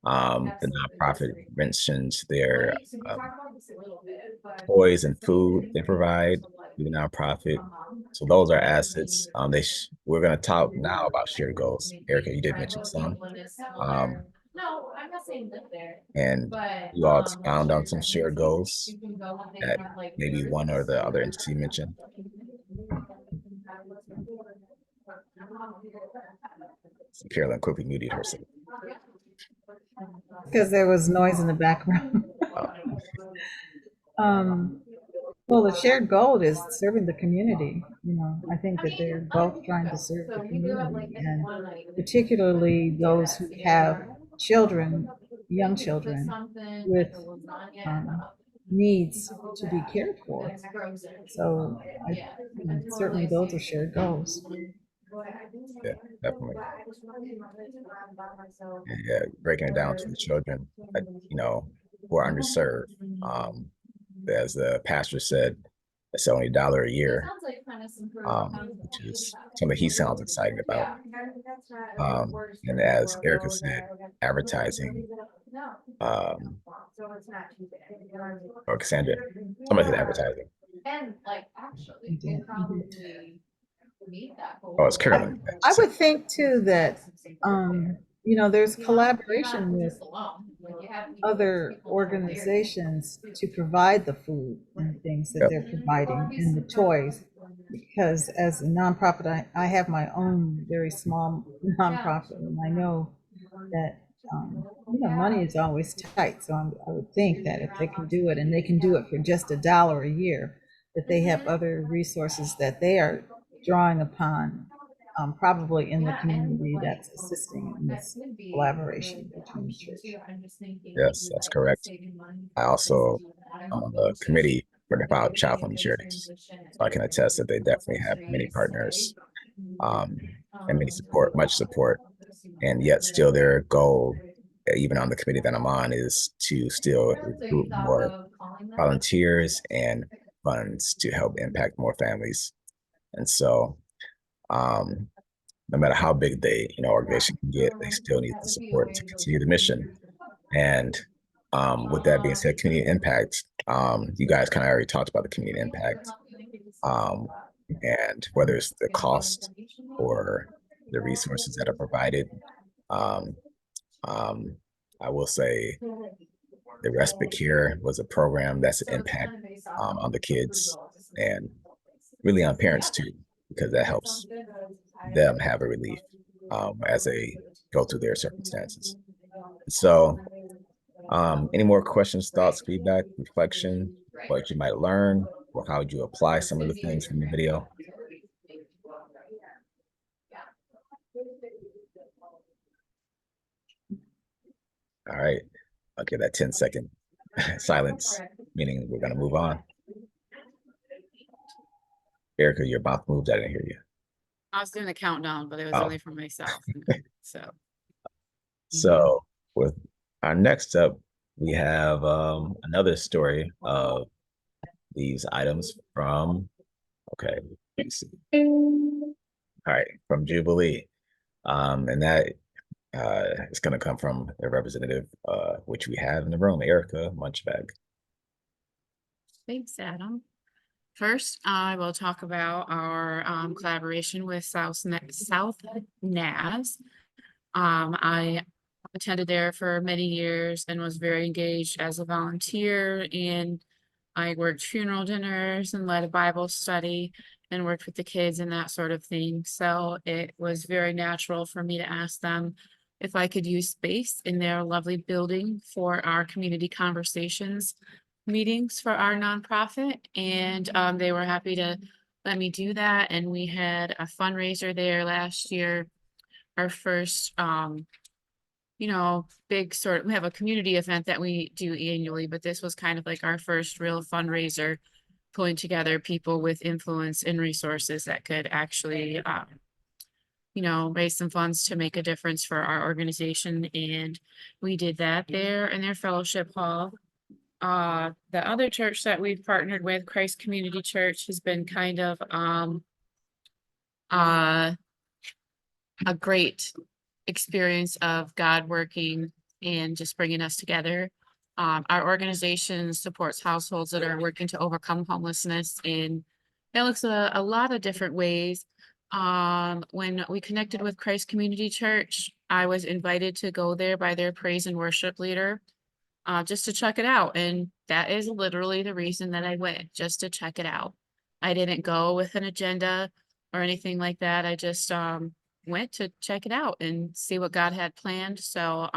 The nonprofit mentions their toys and food they provide to the nonprofit. So those are assets. We're going to talk now about shared goals. Erica, you did mention some. And you all expound on some shared goals that maybe one or the other entity mentioned. So Carolyn quickly muted herself. Because there was noise in the background. Well, the shared goal is serving the community. I think that they're both trying to serve the community, and particularly those who have children, young children, with needs to be cared for. So certainly those are shared goals. Yeah, definitely. Yeah, breaking it down to the children, who are underserved. As the pastor said, it's only $1 a year, which is something he sounds excited about. And as Erica said, advertising, or Cassandra, somebody said advertising. Oh, it's Carolyn. I would think too that, there's collaboration with other organizations to provide the food and things that they're providing and the toys. Because as a nonprofit, I have my own very small nonprofit, and I know that money is always tight. So I would think that if they can do it, and they can do it for just $1 a year, that they have other resources that they are drawing upon, probably in the community that's assisting in this collaboration between the church. Yes, that's correct. I also am on the committee for the Defiled Child-Friendly Charities, so I can attest that they definitely have many partners, and much support, and yet still their goal, even on the committee that I'm on, is to still recruit more volunteers and funds to help impact more families. And so, no matter how big organization can get, they still need the support to continue the mission. And with that being said, community impact, you guys kind of already talked about the community impact, and whether it's the cost or the resources that are provided. I will say the respite care was a program that's an impact on the kids and really on parents too, because that helps them have a relief as they go through their circumstances. So any more questions, thoughts, feedback, reflection, what you might learn, or how would you apply some of the things from the video? All right, I'll give that 10-second silence, meaning we're gonna move on. Erica, your mouth moved, I didn't hear you. I was doing a countdown, but it was only for myself. So with our next up, we have another story of these items from, okay, let's see. All right, from Jubilee. And that is going to come from a representative, which we have in the room, Erica Munchbag. Thanks, Adam. First, I will talk about our collaboration with South NAS. I attended there for many years and was very engaged as a volunteer. And I worked funeral dinners and led a Bible study and worked with the kids and that sort of thing. So it was very natural for me to ask them if I could use space in their lovely building for our community conversations meetings for our nonprofit. And they were happy to let me do that. And we had a fundraiser there last year. Our first, big sort of, we have a community event that we do annually, but this was kind of like our first real fundraiser, pulling together people with influence and resources that could actually, raise some funds to make a difference for our organization. And we did that there in their fellowship hall. The other church that we've partnered with, Christ Community Church, has been kind of a great experience of God working and just bringing us together. Our organization supports households that are working to overcome homelessness, and that looks a lot of different ways. When we connected with Christ Community Church, I was invited to go there by their praise and worship leader, just to check it out. And that is literally the reason that I went, just to check it out. I didn't go with an agenda or anything like that. I just went to check it out and see what God had planned. So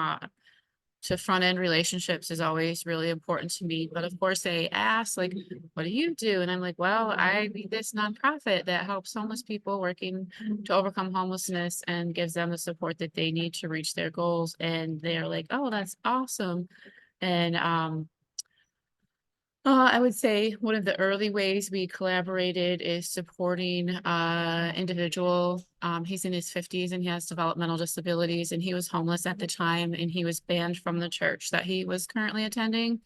to front end relationships is always really important to me. But of course they ask, like, what do you do? And I'm like, well, I lead this nonprofit that helps homeless people working to overcome homelessness and gives them the support that they need to reach their goals. And they're like, oh, that's awesome. And I would say one of the early ways we collaborated is supporting individual. He's in his 50s and he has developmental disabilities, and he was homeless at the time, and he was banned from the church that he was currently attending.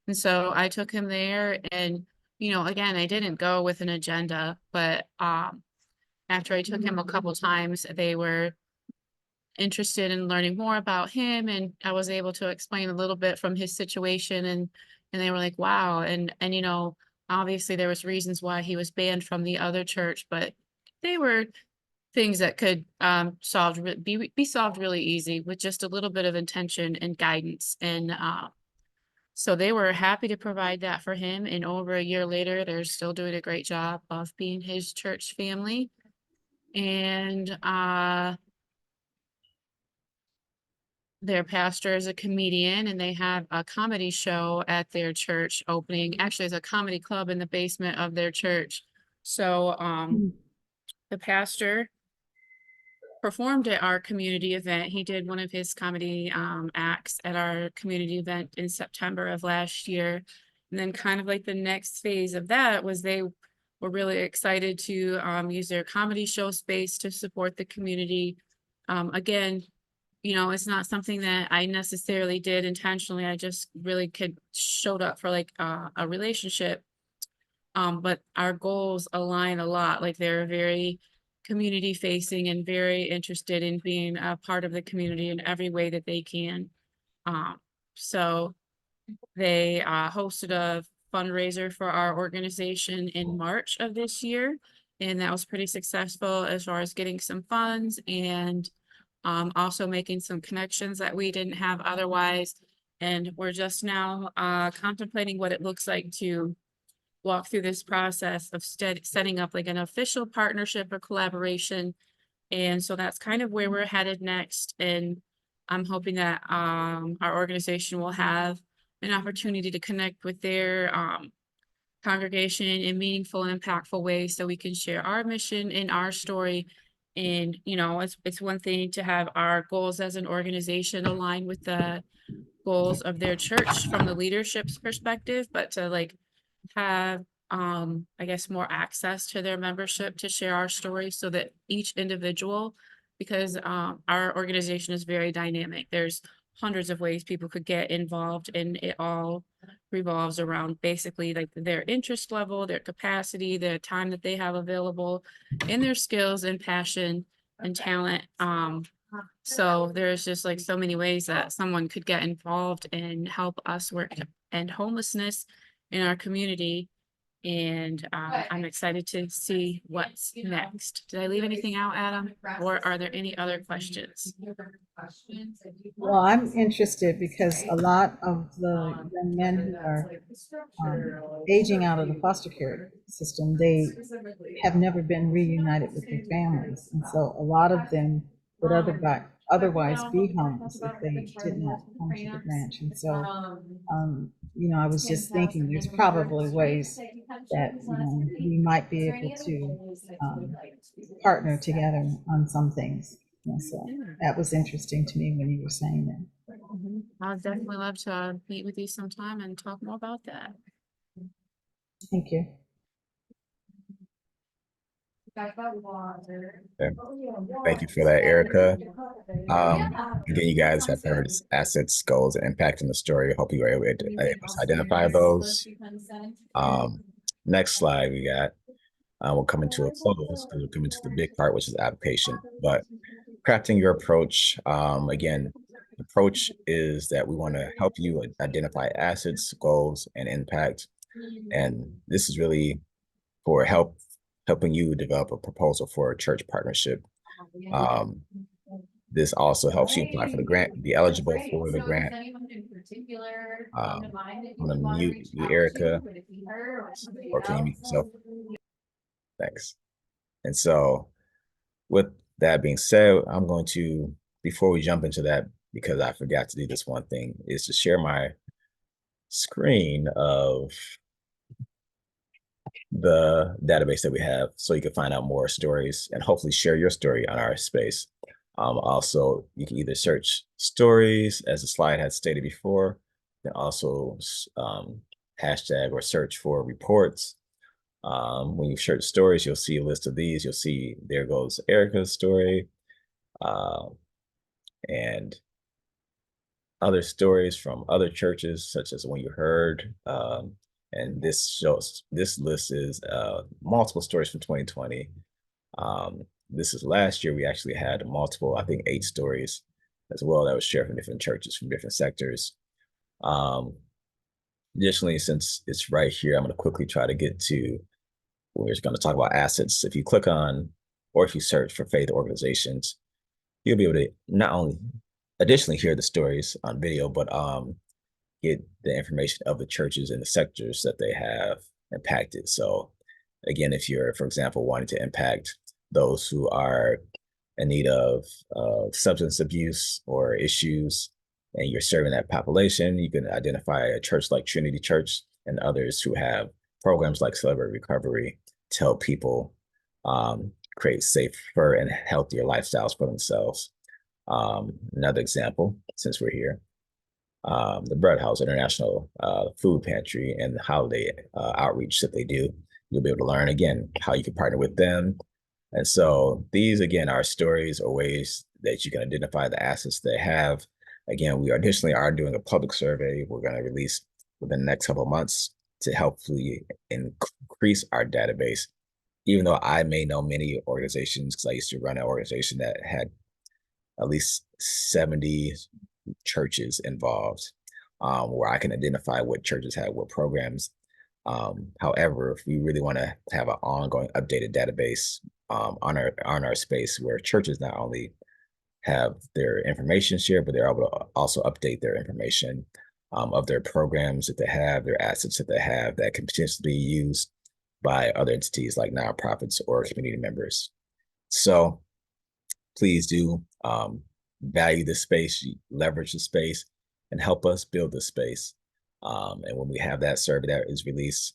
And so I took him there, and again, I didn't go with an agenda, but after I took him a couple times, they were interested in learning more about him, and I was able to explain a little bit from his situation, and they were like, wow. And obviously there was reasons why he was banned from the other church, but they were things that could be solved really easy with just a little bit of intention and guidance. And so they were happy to provide that for him, and over a year later they're still doing a great job of being his church family. And their pastor is a comedian, and they have a comedy show at their church opening. Actually, it's a comedy club in the basement of their church. So the pastor performed at our community event. He did one of his comedy acts at our community event in September of last year. And then kind of like the next phase of that was they were really excited to use their comedy show space to support the community. Again, it's not something that I necessarily did intentionally. I just really showed up for like a relationship. But our goals align a lot. Like they're very community facing and very interested in being a part of the community in every way that they can. So they hosted a fundraiser for our organization in March of this year, and that was pretty successful as far as getting some funds and also making some connections that we didn't have otherwise. And we're just now contemplating what it looks like to walk through this process of setting up like an official partnership or collaboration. And so that's kind of where we're headed next. And I'm hoping that our organization will have an opportunity to connect with their congregation in meaningful and impactful ways so we can share our mission and our story. And it's one thing to have our goals as an organization align with the goals of their church from the leadership's perspective, but to like have I guess more access to their membership to share our story so that each individual, because our organization is very dynamic. There's hundreds of ways people could get involved, and it all revolves around basically like their interest level, their capacity, the time that they have available, and their skills and passion and talent. So there's just like so many ways that someone could get involved and help us work to end homelessness in our community. And I'm excited to see what's next. Did I leave anything out, Adam? Or are there any other questions? Well, I'm interested because a lot of the young men who are aging out of the foster care system, they have never been reunited with their families. And so a lot of them would otherwise be homeless if they did not come to the branch. And so, I was just thinking there's probably ways that, we might be able to partner together on some things. So that was interesting to me when you were saying that. I'd definitely love to meet with you sometime and talk more about that. Thank you. Thank you for that, Erica. Again, you guys have heard assets, goals, and impact in the story. I hope you were able to identify those. Next slide we got. We're coming to a close because we're coming to the big part, which is application. But crafting your approach, again, approach is that we want to help you identify assets, goals, and impact. And this is really for helping you develop a proposal for a church partnership. This also helps you apply for the grant, be eligible for the grant. I'm gonna mute you, Erica, or can you mute yourself? Thanks. And so with that being said, I'm going to, before we jump into that, because I forgot to do this one thing, is to share my screen of the database that we have so you can find out more stories and hopefully share your story on our space. Also, you can either search stories, as the slide had stated before, and also hashtag or search for reports. When you search stories, you'll see a list of these. You'll see there goes Erica's story and other stories from other churches, such as When You Heard. And this list is multiple stories from 2020. This is last year. We actually had multiple, I think 8 stories as well that was shared from different churches from different sectors. Additionally, since it's right here, I'm going to quickly try to get to, we're just going to talk about assets. If you click on, or if you search for faith organizations, you'll be able to not only additionally hear the stories on video, but get the information of the churches and the sectors that they have impacted. So again, if you're, for example, wanting to impact those who are in need of substance abuse or issues, and you're serving that population, you can identify a church like Trinity Church and others who have programs like Celebrate Recovery to help people create safer and healthier lifestyles for themselves. Another example, since we're here, the Bread House International Food Pantry and the holiday outreach that they do. You'll be able to learn, again, how you can partner with them. And so these, again, are stories or ways that you can identify the assets they have. Again, we additionally are doing a public survey we're going to release within the next couple of months to hopefully increase our database. Even though I may know many organizations, because I used to run an organization that had at least 70 churches involved, where I can identify what churches have what programs. However, if we really want to have an ongoing updated database on our space, where churches not only have their information shared, but they're able to also update their information of their programs that they have, their assets that they have that can potentially be used by other entities like nonprofits or community members. So please do value the space, leverage the space, and help us build the space. And when we have that survey that is released,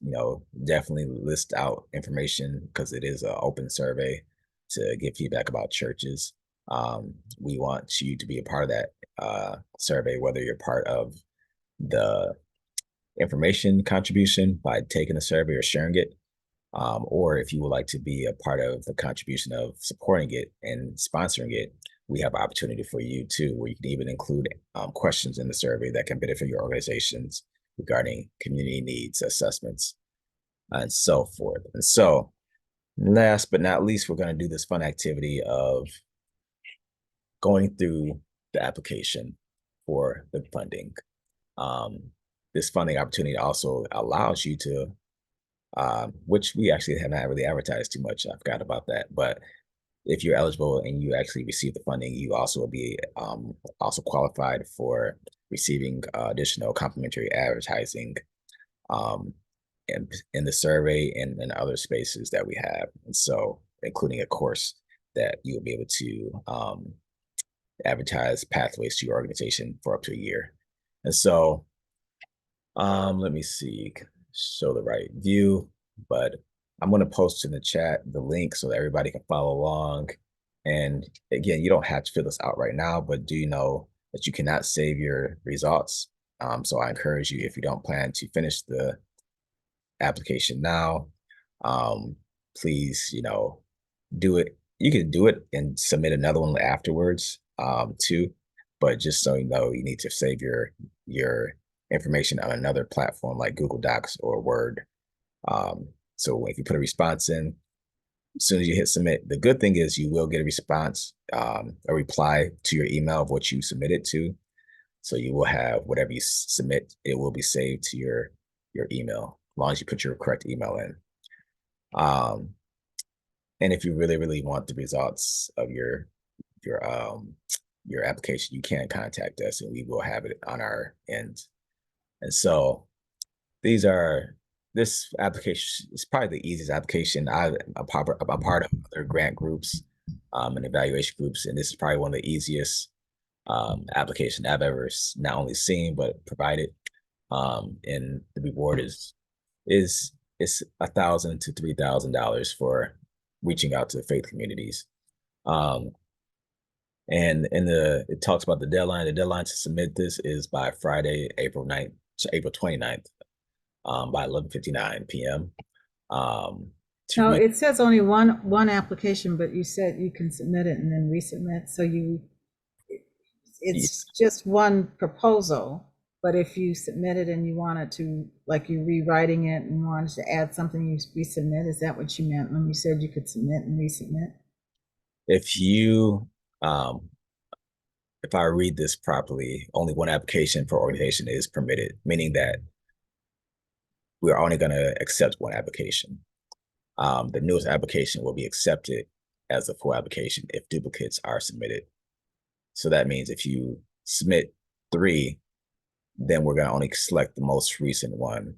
definitely list out information, because it is an open survey to get feedback about churches. We want you to be a part of that survey, whether you're part of the information contribution by taking the survey or sharing it, or if you would like to be a part of the contribution of supporting it and sponsoring it, we have an opportunity for you too, where you can even include questions in the survey that can benefit your organizations regarding community needs assessments and so forth. And so last but not least, we're going to do this fun activity of going through the application for the funding. This funding opportunity also allows you to which we actually have not really advertised too much. I forgot about that. But if you're eligible and you actually receive the funding, you also will be also qualified for receiving additional complimentary advertising in the survey and in other spaces that we have. And so, including a course that you'll be able to advertise pathways to your organization for up to a year. And so, let me see, show the right view, but I'm going to post in the chat the link so that everybody can follow along. And again, you don't have to fill this out right now, but do you know that you cannot save your results? So I encourage you, if you don't plan to finish the application now, please, do it. You can do it and submit another one afterwards, too. But just so you know, you need to save your information on another platform like Google Docs or Word. So if you put a response in, as soon as you hit submit, the good thing is you will get a response, a reply to your email of what you submitted to. So you will have whatever you submit, it will be saved to your email, as long as you put your correct email in. And if you really, really want the results of your application, you can contact us and we will have it on our end. And so this application is probably the easiest application. I'm part of other grant groups and evaluation groups, and this is probably one of the easiest application I've ever not only seen but provided. And the reward is $1,000 to $3,000 for reaching out to faith communities. And it talks about the deadline. The deadline to submit this is by Friday, April 29th. By 11:59 p.m. No, it says only one application, but you said you can submit it and then resubmit. So it's just one proposal. But if you submit it and you wanted to, like you're rewriting it and wanted to add something, you resubmit. Is that what you meant when you said you could submit and resubmit? If I read this properly, only one application per organization is permitted, meaning that we're only going to accept one application. The newest application will be accepted as a full application if duplicates are submitted. So that means if you submit 3, then we're going to only select the most recent one,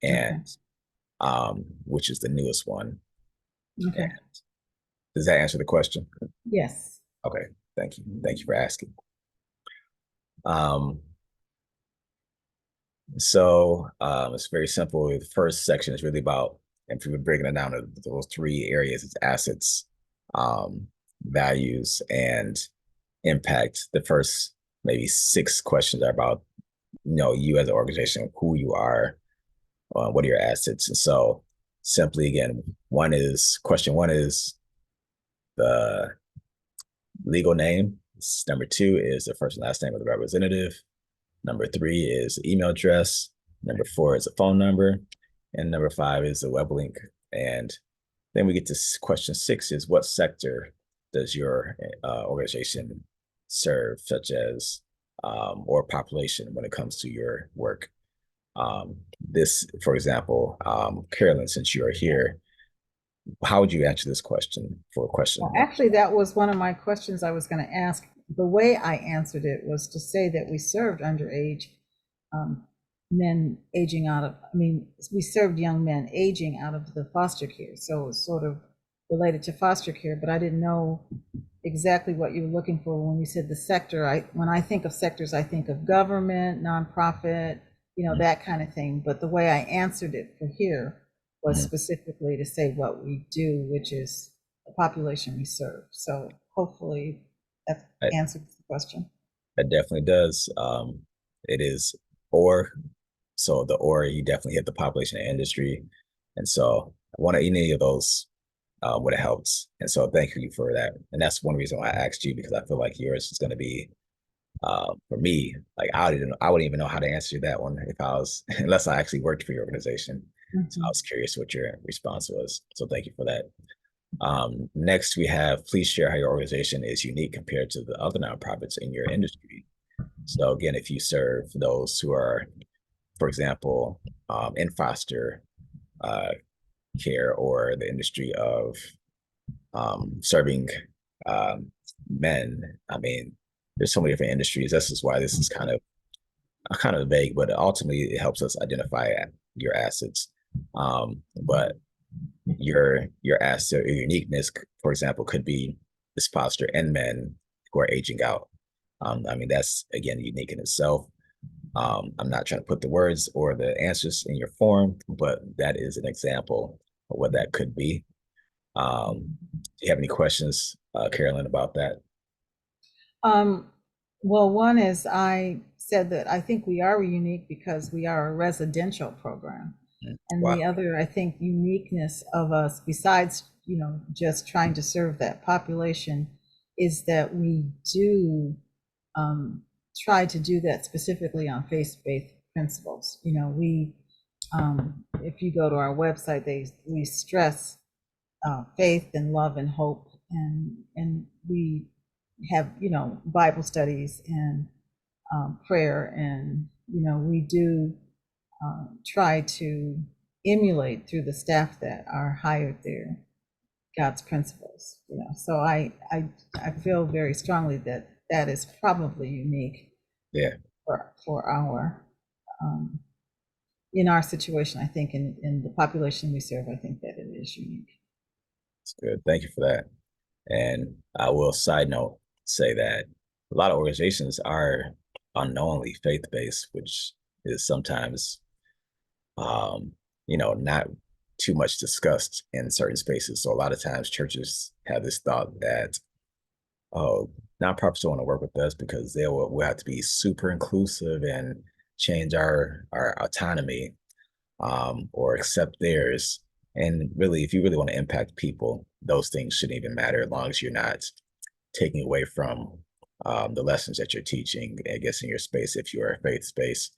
and which is the newest one. Okay. And does that answer the question? Yes. Okay, thank you. Thank you for asking. So it's very simple. The first section is really about, if we were breaking it down to those 3 areas, it's assets, values, and impact. The first maybe 6 questions are about, you as an organization, who you are, what are your assets. And so simply, again, question one is the legal name. Number 2 is the first and last name of the representative. Number 3 is the email address. Number 4 is a phone number. And number 5 is the web link. And then we get to question 6 is, what sector does your organization serve, such as, or population when it comes to your work. This, for example, Carolyn, since you are here, how would you answer this question for a question? Well, actually, that was one of my questions I was going to ask. The way I answered it was to say that we served underage men aging out of, we served young men aging out of the foster care. So it's sort of related to foster care, but I didn't know exactly what you were looking for when you said the sector. When I think of sectors, I think of government, nonprofit, that kind of thing. But the way I answered it for here was specifically to say what we do, which is the population we serve. So hopefully that answers the question. That definitely does. It is or. So the or, you definitely hit the population and industry. And so any of those would have helped. And so thank you for that. And that's one reason why I asked you, because I feel like yours is going to be, for me, like I wouldn't even know how to answer that one unless I actually worked for your organization. So I was curious what your response was. So thank you for that. Next, we have, please share how your organization is unique compared to the other nonprofits in your industry. So again, if you serve those who are, for example, in foster care or the industry of serving men. I mean, there's so many different industries. This is why this is kind of vague, but ultimately it helps us identify your assets. But your asset, your uniqueness, for example, could be this posture and men who are aging out. I mean, that's again unique in itself. I'm not trying to put the words or the answers in your form, but that is an example of what that could be. Do you have any questions, Carolyn, about that? Well, one is I said that I think we are unique because we are a residential program. And Wow. the other, I think, uniqueness of us, besides, just trying to serve that population, is that we do try to do that specifically on faith-based principles. If you go to our website, we stress faith and love and hope, and we have Bible studies and prayer, and we do try to emulate through the staff that are hired there God's principles. So I feel very strongly that that is probably unique. Yeah. For our in our situation, I think in the population we serve, I think that it is unique. That's good. Thank you for that. And I will side note say that a lot of organizations are unknowingly faith-based, which is sometimes not too much discussed in certain spaces. So a lot of times churches have this thought that, oh, nonprofits don't want to work with us because we'll have to be super inclusive and change our autonomy or accept theirs. And really, if you really want to impact people, those things shouldn't even matter as long as you're not taking away from the lessons that you're teaching, I guess, in your space, if you are a faith space,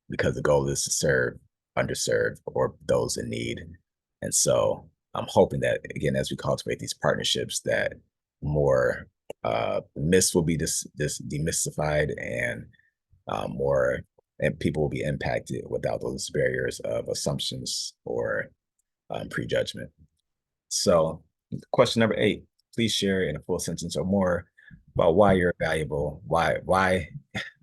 because the goal is to serve underserved or those in need. And so I'm hoping that, again, as we cultivate these partnerships, that more myths will be demystified and more and people will be impacted without those barriers of assumptions or prejudgment. So question number 8, please share in a full sentence or more about why you're valuable,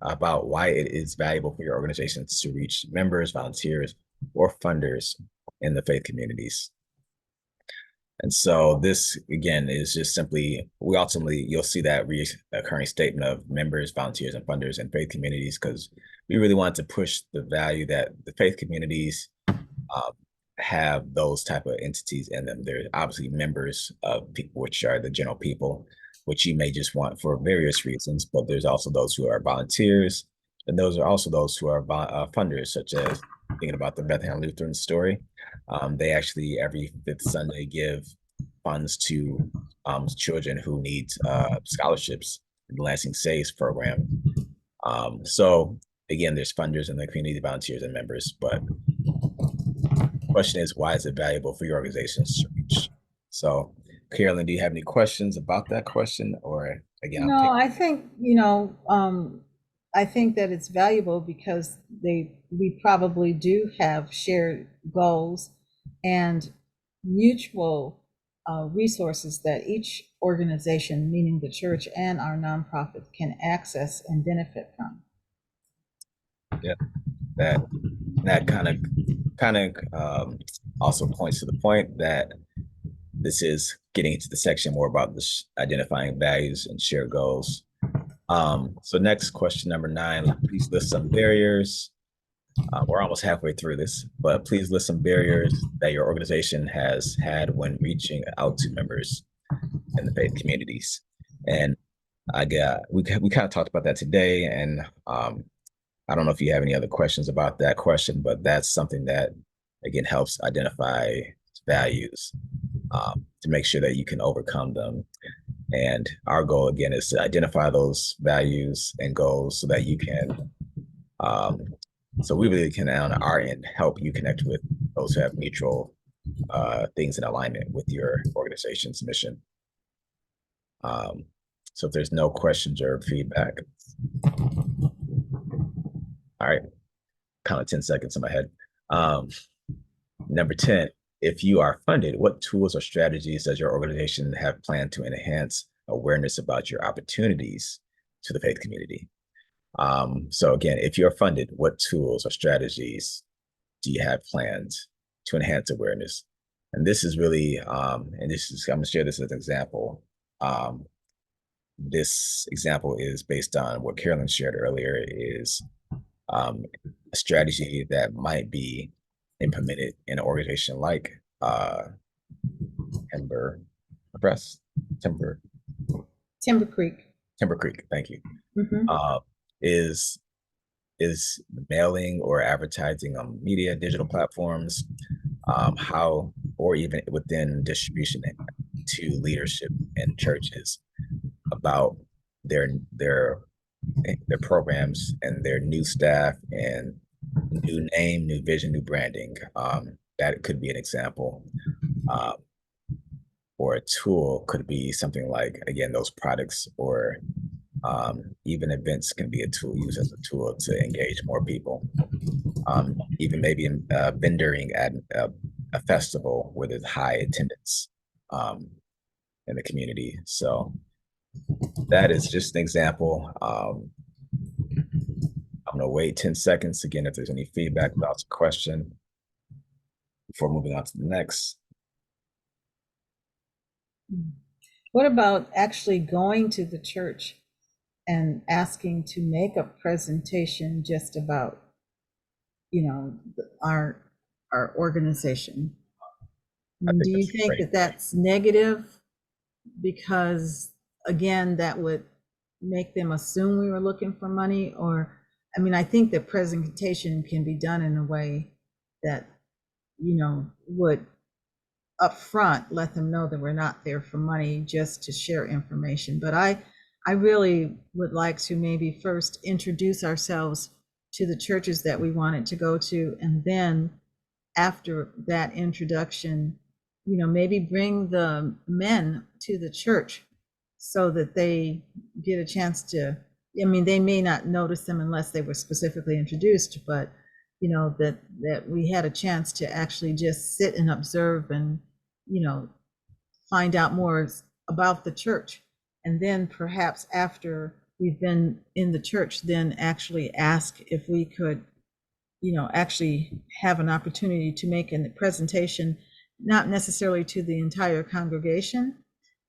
about why it is valuable for your organizations to reach members, volunteers, or funders in the faith communities. And so this, again, is just simply, you'll see that recurring statement of members, volunteers, and funders in faith communities, because we really want to push the value that the faith communities have those type of entities in them. They're obviously members of people, which are the general people, which you may just want for various reasons, but there's also those who are volunteers, and those are also those who are funders, such as thinking about the Bethlehem Lutheran story. They actually every 5th Sunday give funds to children who need scholarships in the Lansing Saves program. So again, there's funders in the community, volunteers, and members. But the question is, why is it valuable for your organizations to reach? So, Carolyn, do you have any questions about that question, or again? No, I think I think that it's valuable because we probably do have shared goals and mutual resources that each organization, meaning the church and our nonprofit, can access and benefit from. Yeah, that kind of also points to the point that this is getting into the section more about this identifying values and shared goals. So next, question number 9, please list some barriers. We're almost halfway through this, but please list some barriers that your organization has had when reaching out to members in the faith communities. And we kind of talked about that today, and I don't know if you have any other questions about that question, but that's something that, again, helps identify values to make sure that you can overcome them. And our goal, again, is to identify those values and goals so that you can, so we really can, on our end, help you connect with those who have mutual things in alignment with your organization's mission. So if there's no questions or feedback. All right, kind of 10 seconds in my head. Number 10, if you are funded, what tools or strategies does your organization have planned to enhance awareness about your opportunities to the faith community? So again, if you're funded, what tools or strategies do you have planned to enhance awareness? And this is really, and this is, I'm gonna share this as an example. This example is based on what Carolyn shared earlier, is a strategy that might be implemented in an organization like Timber Creek. Thank you. Mhm. Is mailing or advertising on media, digital platforms, how, or even within distribution to leadership in churches about their programs and their new staff and new name, new vision, new branding. That could be an example. Or a tool could be something like, again, those products, or even events can be a tool, used as a tool to engage more people. Even maybe vendoring at a festival where there's high attendance in the community. So that is just an example. I'm gonna wait 10 seconds again if there's any feedback about the question before moving on to the next. What about actually going to the church and asking to make a presentation just about, our organization? I think Do you that's think great. that that's negative? Because again, that would make them assume we were looking for money? Or, I think the presentation can be done in a way that, would upfront let them know that we're not there for money, just to share information. But I really would like to maybe first introduce ourselves to the churches that we wanted to go to, and then after that introduction, maybe bring the men to the church so that they get a chance to, they may not notice them unless they were specifically introduced, but that we had a chance to actually just sit and observe and find out more about the church. And then perhaps after we've been in the church, then actually ask if we could, actually have an opportunity to make a presentation, not necessarily to the entire congregation,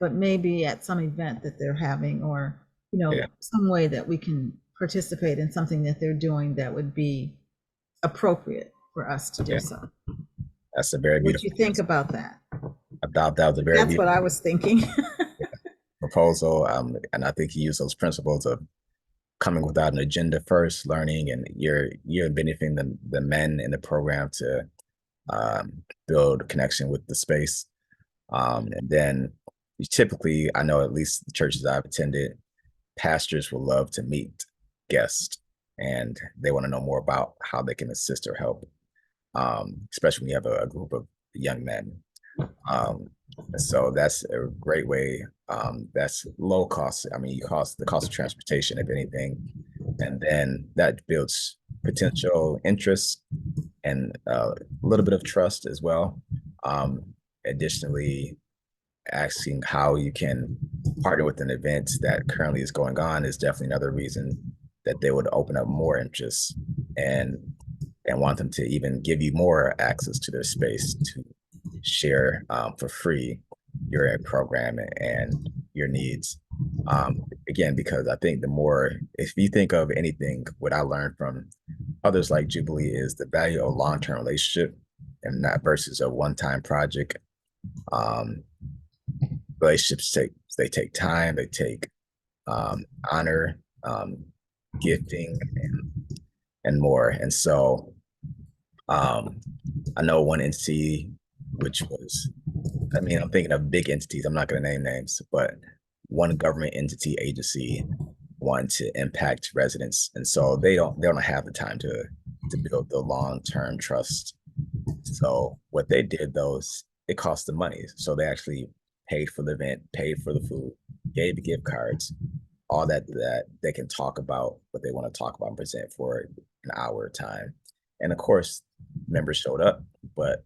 but maybe at some event that they're having, or, Yeah. some way that we can participate in something that they're doing that would be appropriate for us to do Okay. so. That's a very What do beautiful. you think about that? I thought that was a very That's what beautiful I was thinking. proposal. And I think you use those principles of coming without an agenda first, learning, and you're benefiting the men in the program to build a connection with the space. And then typically, I know at least the churches I've attended, pastors will love to meet guests, and they want to know more about how they can assist or help, especially when you have a group of young men. So that's a great way. That's low cost. The cost of transportation, if anything, and then that builds potential interest and a little bit of trust as well. Additionally, asking how you can partner with an event that currently is going on is definitely another reason that they would open up more interest and want them to even give you more access to their space to share for free your program and your needs. Again, because I think the more, if you think of anything, what I learned from others like Jubilee is the value of a long-term relationship, and not versus a one-time project. Relationships take time, they take honor, gifting, and more. And so I know one entity, which was, I'm thinking of big entities, I'm not going to name names, but one government entity agency wanted to impact residents. And so they don't have the time to build the long-term trust. So what they did, it cost them money. So they actually paid for the event, paid for the food, gave the gift cards, all that they can talk about what they want to talk about and present for an hour time. And of course, members showed up, but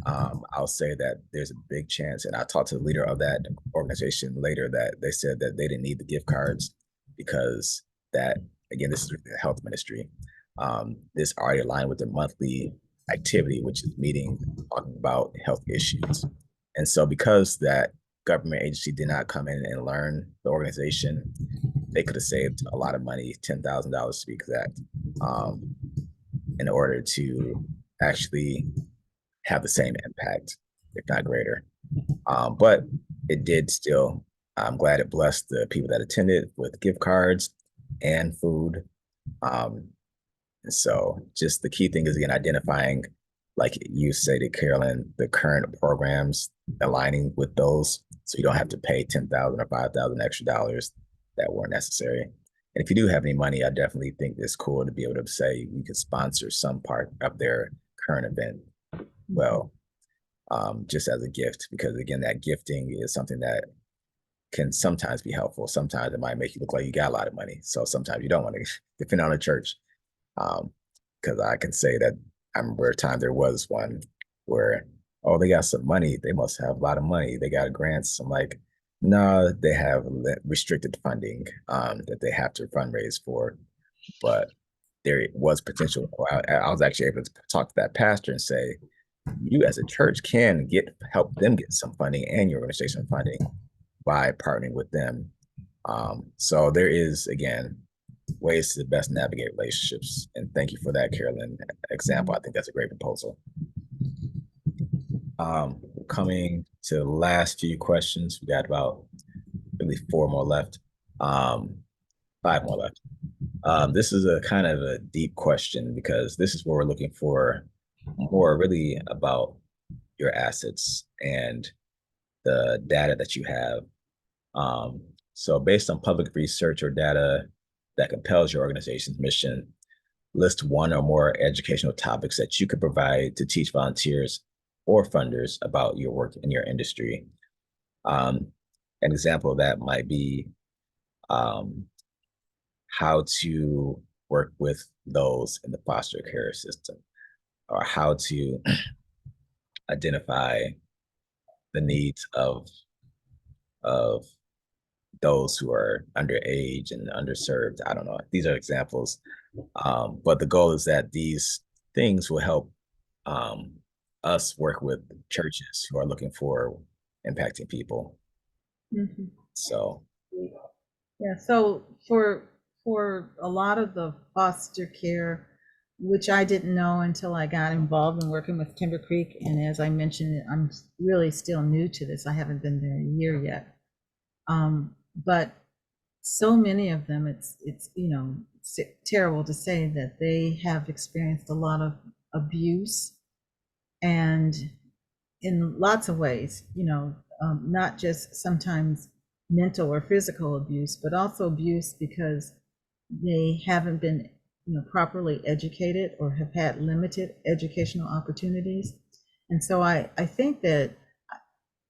I'll say that there's a big chance, and I talked to the leader of that organization later, that they said that they didn't need the gift cards because that, again, this is the health ministry. This already aligned with the monthly activity, which is meeting, talking about health issues. And so because that government agency did not come in and learn the organization, they could have saved a lot of money, $10,000 to be exact, in order to actually have the same impact, if not greater. But it did still, I'm glad it blessed the people that attended with gift cards and food. And so just the key thing is, again, identifying, like you stated, Carolyn, the current programs, aligning with those so you don't have to pay 10,000 or 5,000 extra dollars that weren't necessary. And if you do have any money, I definitely think it's cool to be able to say you could sponsor some part of their current event. Well, just as a gift, because again, that gifting is something that can sometimes be helpful. Sometimes it might make you look like you got a lot of money. So sometimes you don't want to depend on the church. Because I can say that I remember a time there was one where, oh, they got some money. They must have a lot of money. They got grants. I'm like, no, they have restricted funding that they have to fundraise for. But there was potential. I was actually able to talk to that pastor and say, you as a church can help them get some funding and your organization funding by partnering with them. So there is, again, ways to best navigate relationships. And thank you for that, Carolyn, example. I think that's a great proposal. Coming to the last few questions, we got about really 4 more left, 5 more left. This is a kind of a deep question because this is where we're looking for more really about your assets and the data that you have. So based on public research or data that compels your organization's mission, list 1 or more educational topics that you could provide to teach volunteers or funders about your work in your industry. An example of that might be how to work with those in the foster care system, or how to identify the needs of those who are underage and underserved. I don't know. These are examples. But the goal is that these things will help us work with churches who are looking for impacting people. Mhm. So Yeah, so for a lot of the foster care, which I didn't know until I got involved in working with Timber Creek, and as I mentioned, I'm really still new to this. I haven't been there a year yet. But so many of them, it's it's terrible to say that they have experienced a lot of abuse, and in lots of ways, not just sometimes mental or physical abuse, but also abuse because they haven't been properly educated or have had limited educational opportunities. And so I think that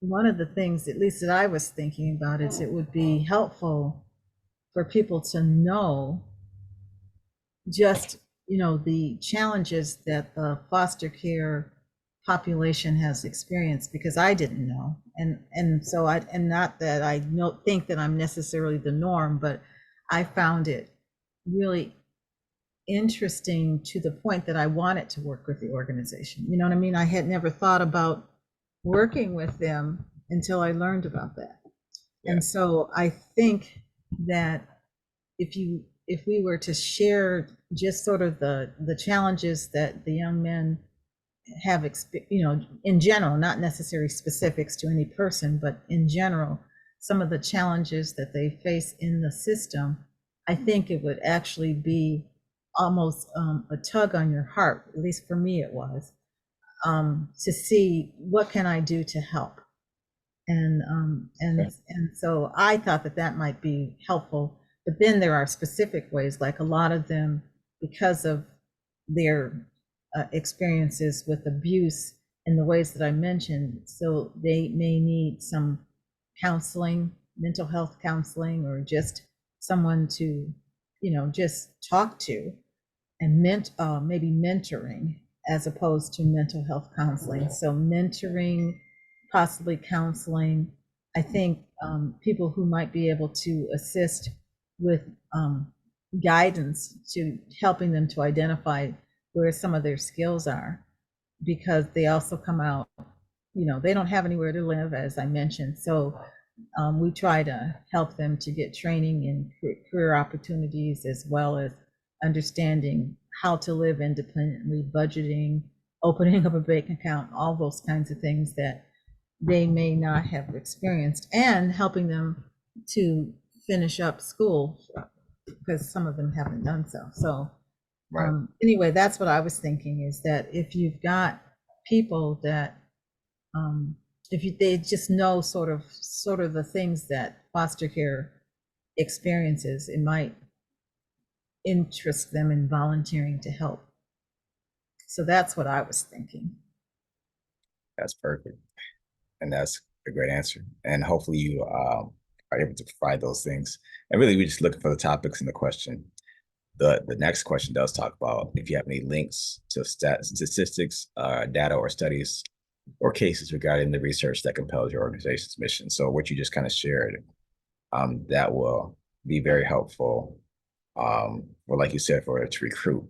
one of the things, at least that I was thinking about, is it would be helpful for people to know just the challenges that the foster care population has experienced, because I didn't know, and so not that I think that I'm necessarily the norm, but I found it really interesting to the point that I wanted to work with the organization. You know what I mean? I had never thought about working with them until I learned about that. Yeah. And so I think that if we were to share just sort of the challenges that the young men have, in general, not necessarily specifics to any person, but in general, some of the challenges that they face in the system, I think it would actually be almost a tug on your heart, at least for me it was, to see what can I do to help. And so I thought that might be helpful. But then there are specific ways, like a lot of them, because of their experiences with abuse in the ways that I mentioned, so they may need some counseling, mental health counseling, or just someone to, just talk to, and maybe mentoring. as opposed to mental health counseling. So mentoring, possibly counseling. I think people who might be able to assist with guidance to helping them to identify where some of their skills are, because they also come out, you know, they don't have anywhere to live, as I mentioned. So we try to help them to get training in career opportunities, as well as understanding how to live independently, budgeting, opening up a bank account, all those kinds of things that they may not have experienced, and helping them to finish up school, because some of them haven't done so. So Right. Anyway, that's what I was thinking, is that if you've got people that they just know sort of the things that foster care experiences, it might interest them in volunteering to help. So that's what I was thinking. That's perfect. And that's a great answer. And hopefully you are able to provide those things. And really, we're just looking for the topics in the question. The next question does talk about if you have any links to statistics, data, or studies or cases regarding the research that compels your organization's mission. So what you just kind of shared, that will be very helpful. Well, like you said, to recruit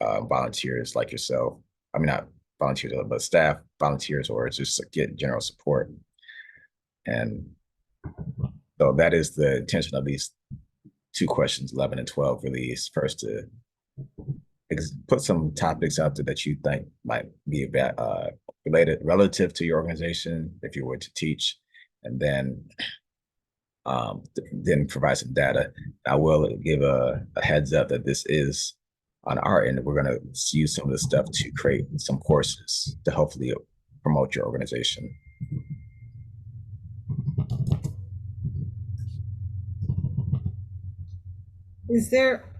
volunteers like yourself. I mean, not volunteers, but staff, volunteers, or just to get general support. And so that is the intention of these two questions, 11 and 12, really, is first to put some topics out there that you think might be related, relative to your organization, if you were to teach, and then provide some data. I will give a heads up that this is on our end. We're going to use some of this stuff to create some courses to hopefully promote your organization.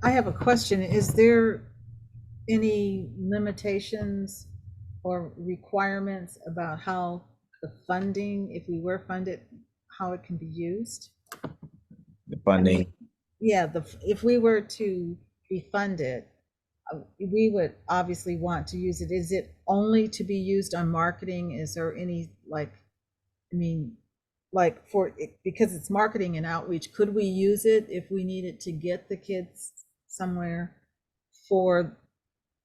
I have a question. Is there any limitations or requirements about how the funding, if we were funded, how it can be used? The funding. If we were to be funded, we would obviously want to use it. Is it only to be used on marketing? Is there any, because it's marketing and outreach, could we use it if we needed to get the kids somewhere for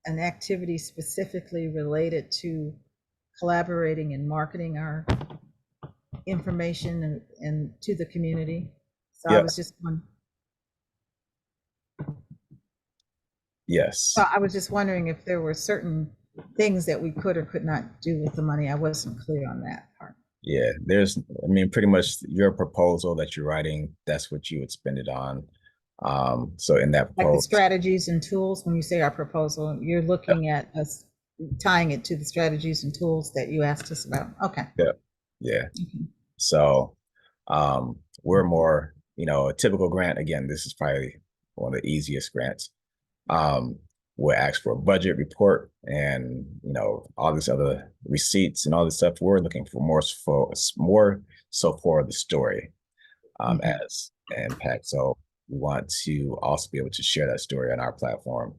an activity specifically related to collaborating and marketing our information and to the community? So Yeah. I was just wondering. Yes. So I was just wondering if there were certain things that we could or could not do with the money. I wasn't clear on that part. Yeah, pretty much your proposal that you're writing, that's what you would spend it on. So in that proposal, like the strategies and tools, when you say our proposal, you're looking at us tying it to the strategies and tools that you asked us about. Okay. Yeah. So we're more, a typical grant. Again, this is probably one of the easiest grants. We'll ask for a budget report and, all this other receipts and all this stuff. We're looking for more so for the story as impact. So we want to also be able to share that story on our platform.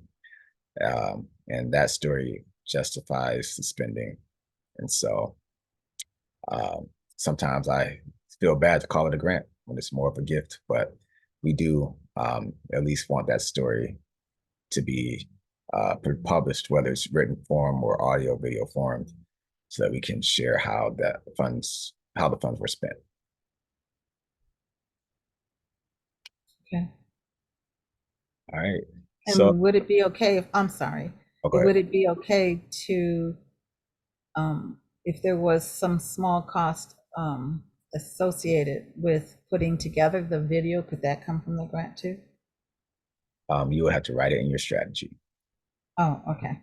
And that story justifies the spending. And so sometimes I feel bad to call it a grant when it's more of a gift, but we do at least want that story to be published, whether it's written form or audio, video form, so that we can share how the funds were spent. Okay. All right. And So would it be okay would it be okay to, if there was some small cost associated with putting together the video, could that come from the grant too? you will have to write it in your strategy. Oh, okay.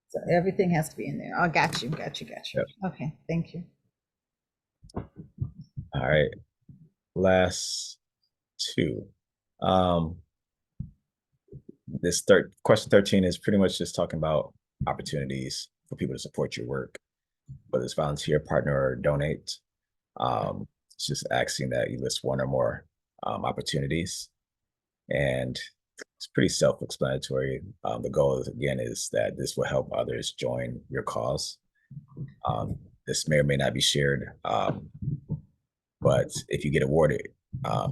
So everything has to be in there. Oh, got you. Yep. Okay, thank you. All right. Last two. This question 13 is pretty much just talking about opportunities for people to support your work, whether it's volunteer, partner, or donate. It's just asking that you list one or more opportunities. And it's pretty self-explanatory. The goal is, again, is that this will help others join your cause. This may or may not be shared, but if you get awarded,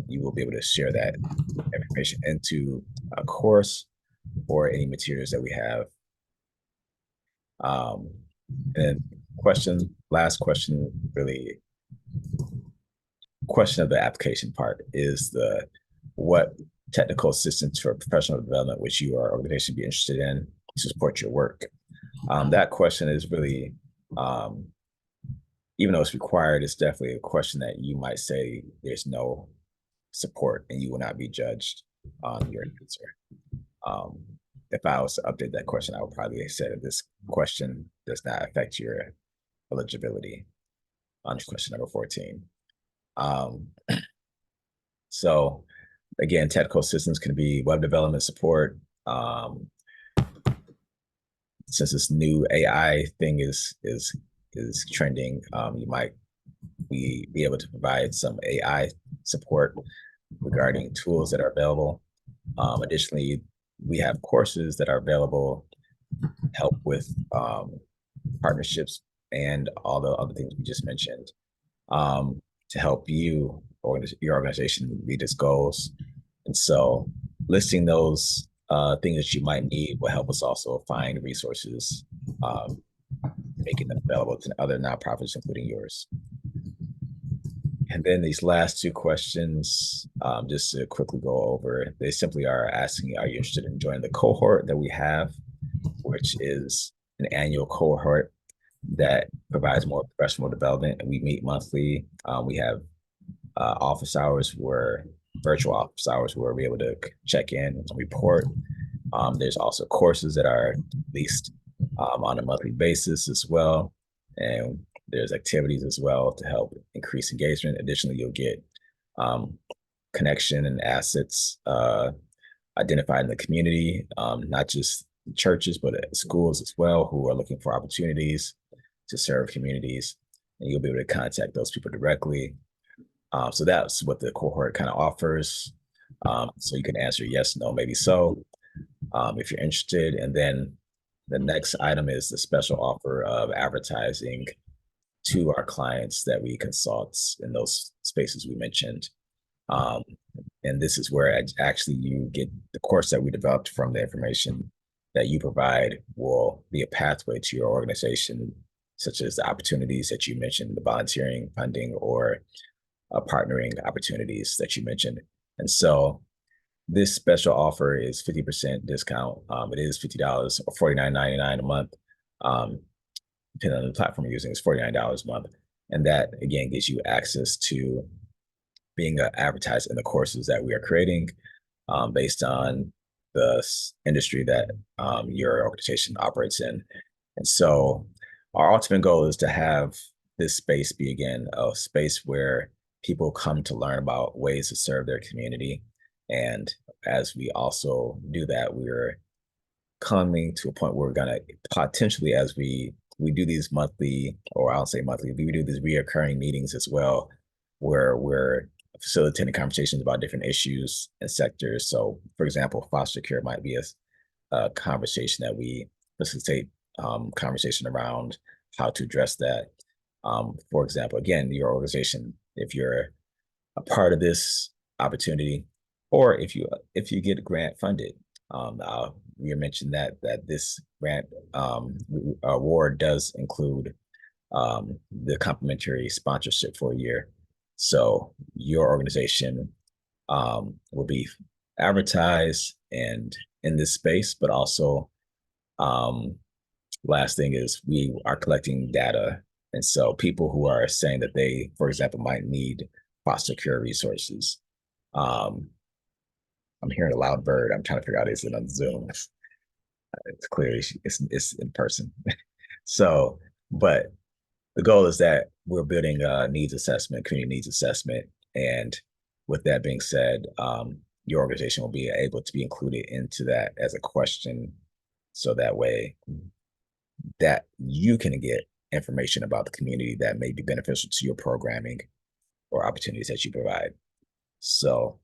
you will be able to share that information into a course or any materials that we have. And last question, really, question of the application part is what technical assistance for professional development which you or organization be interested in to support your work. That question is really, even though it's required, it's definitely a question that you might say there's no support and you will not be judged on your answer. If I was to update that question, I would probably say that this question does not affect your eligibility on question number 14. So again, technical assistance can be web development support. Since this new AI thing is trending, you might be able to provide some AI support regarding tools that are available. Additionally, we have courses that are available, help with partnerships and all the other things we just mentioned, to help you or your organization meet its goals. And so listing those things that you might need will help us also find resources, making them available to other nonprofits, including yours. And then these last two questions, just to quickly go over, they simply are asking, are you interested in joining the cohort that we have, which is an annual cohort that provides more professional development. We meet monthly. We have office hours virtual office hours where we're able to check in and report. There's also courses that are released on a monthly basis as well. And there's activities as well to help increase engagement. Additionally, you'll get connection and assets identified in the community, not just churches, but schools as well, who are looking for opportunities to serve communities. And you'll be able to contact those people directly. So that's what the cohort kind of offers. So you can answer yes, no, maybe so, if you're interested. And then the next item is the special offer of advertising to our clients that we consult in those spaces we mentioned. And this is where actually you get the course that we developed from the information that you provide will be a pathway to your organization, such as the opportunities that you mentioned, the volunteering, funding, or partnering opportunities that you mentioned. And so this special offer is 50% discount. It is $50 or $49.99 a month. Depending on the platform you're using, it's $49 a month. And that, again, gives you access to being advertised in the courses that we are creating based on the industry that your organization operates in. And so our ultimate goal is to have this space be, again, a space where people come to learn about ways to serve their community. And as we also do that, we're coming to a point where we're gonna potentially, as we do these monthly, or I'll say monthly, we do these reoccurring meetings as well, where we're facilitating conversations about different issues and sectors. So for example, foster care might be a conversation that we facilitate, conversation around how to address that. For example, again, your organization, if you're a part of this opportunity, or if you get grant funded, we mentioned that this grant award does include the complimentary sponsorship for a year. So your organization will be advertised and in this space, but also last thing is we are collecting data. And so people who are saying that they, for example, might need foster care resources. I'm hearing a loud bird. I'm trying to figure out, is it on Zoom? It's clearly, it's in person. So, but the goal is that we're building a needs assessment, community needs assessment. And with that being said, your organization will be able to be included into that as a question. So that way that you can get information about the community that may be beneficial to your programming or opportunities that you provide. So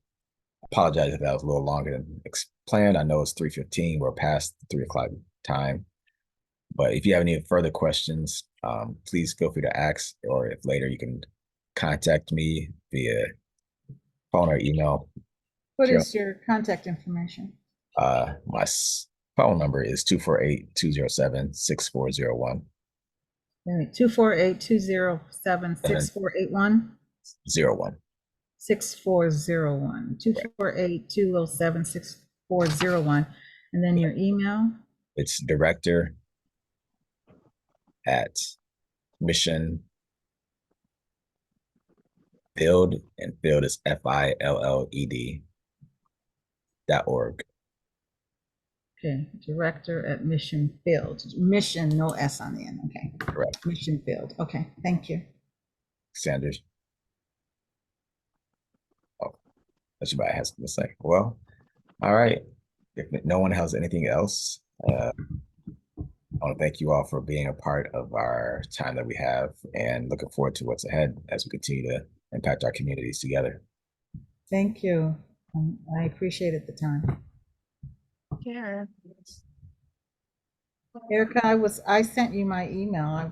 apologize if that was a little longer than planned. I know it's 3:15. We're past the 3 o'clock time. But if you have any further questions, please feel free to ask, or if later you can contact me via phone or email. What Sure. is your contact information? My phone number is 248-207-6401. 248-207-6481. 01. 6401. 248-207-6401. And then your email? It's director@mission Field, and Field is FILLED.org. Okay, director@Mission Field. Mission, no S on the end. Okay. Correct. Mission Field. Okay, thank you. Sanders. Oh, that's what I has to say. Well, all right. If no one has anything else, I want to thank you all for being a part of our time that we have, and looking forward to what's ahead as we continue to impact our communities together. Thank you. I appreciated the time. Sure. Erica, I sent you my email.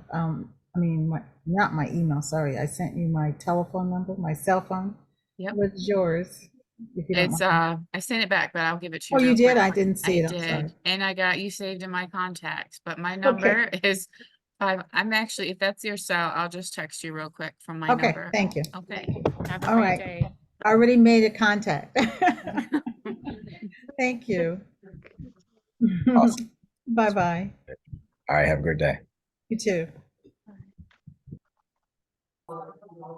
Not my email, sorry. I sent you my telephone number, my cell phone. Yep. What's yours? If you don't It's, mind. I sent it back, but I'll give it to you. Oh, you real did? quick. I didn't see I it. I'm sorry. did, and I got you saved in my contacts, but my number is 5, I'm actually, if that's your cell, I'll just text you real quick from my Okay, number. thank you. Okay, have a All great right. day. I already made a contact. Thank you. Awesome. Bye-bye. All right, have a good day. You too.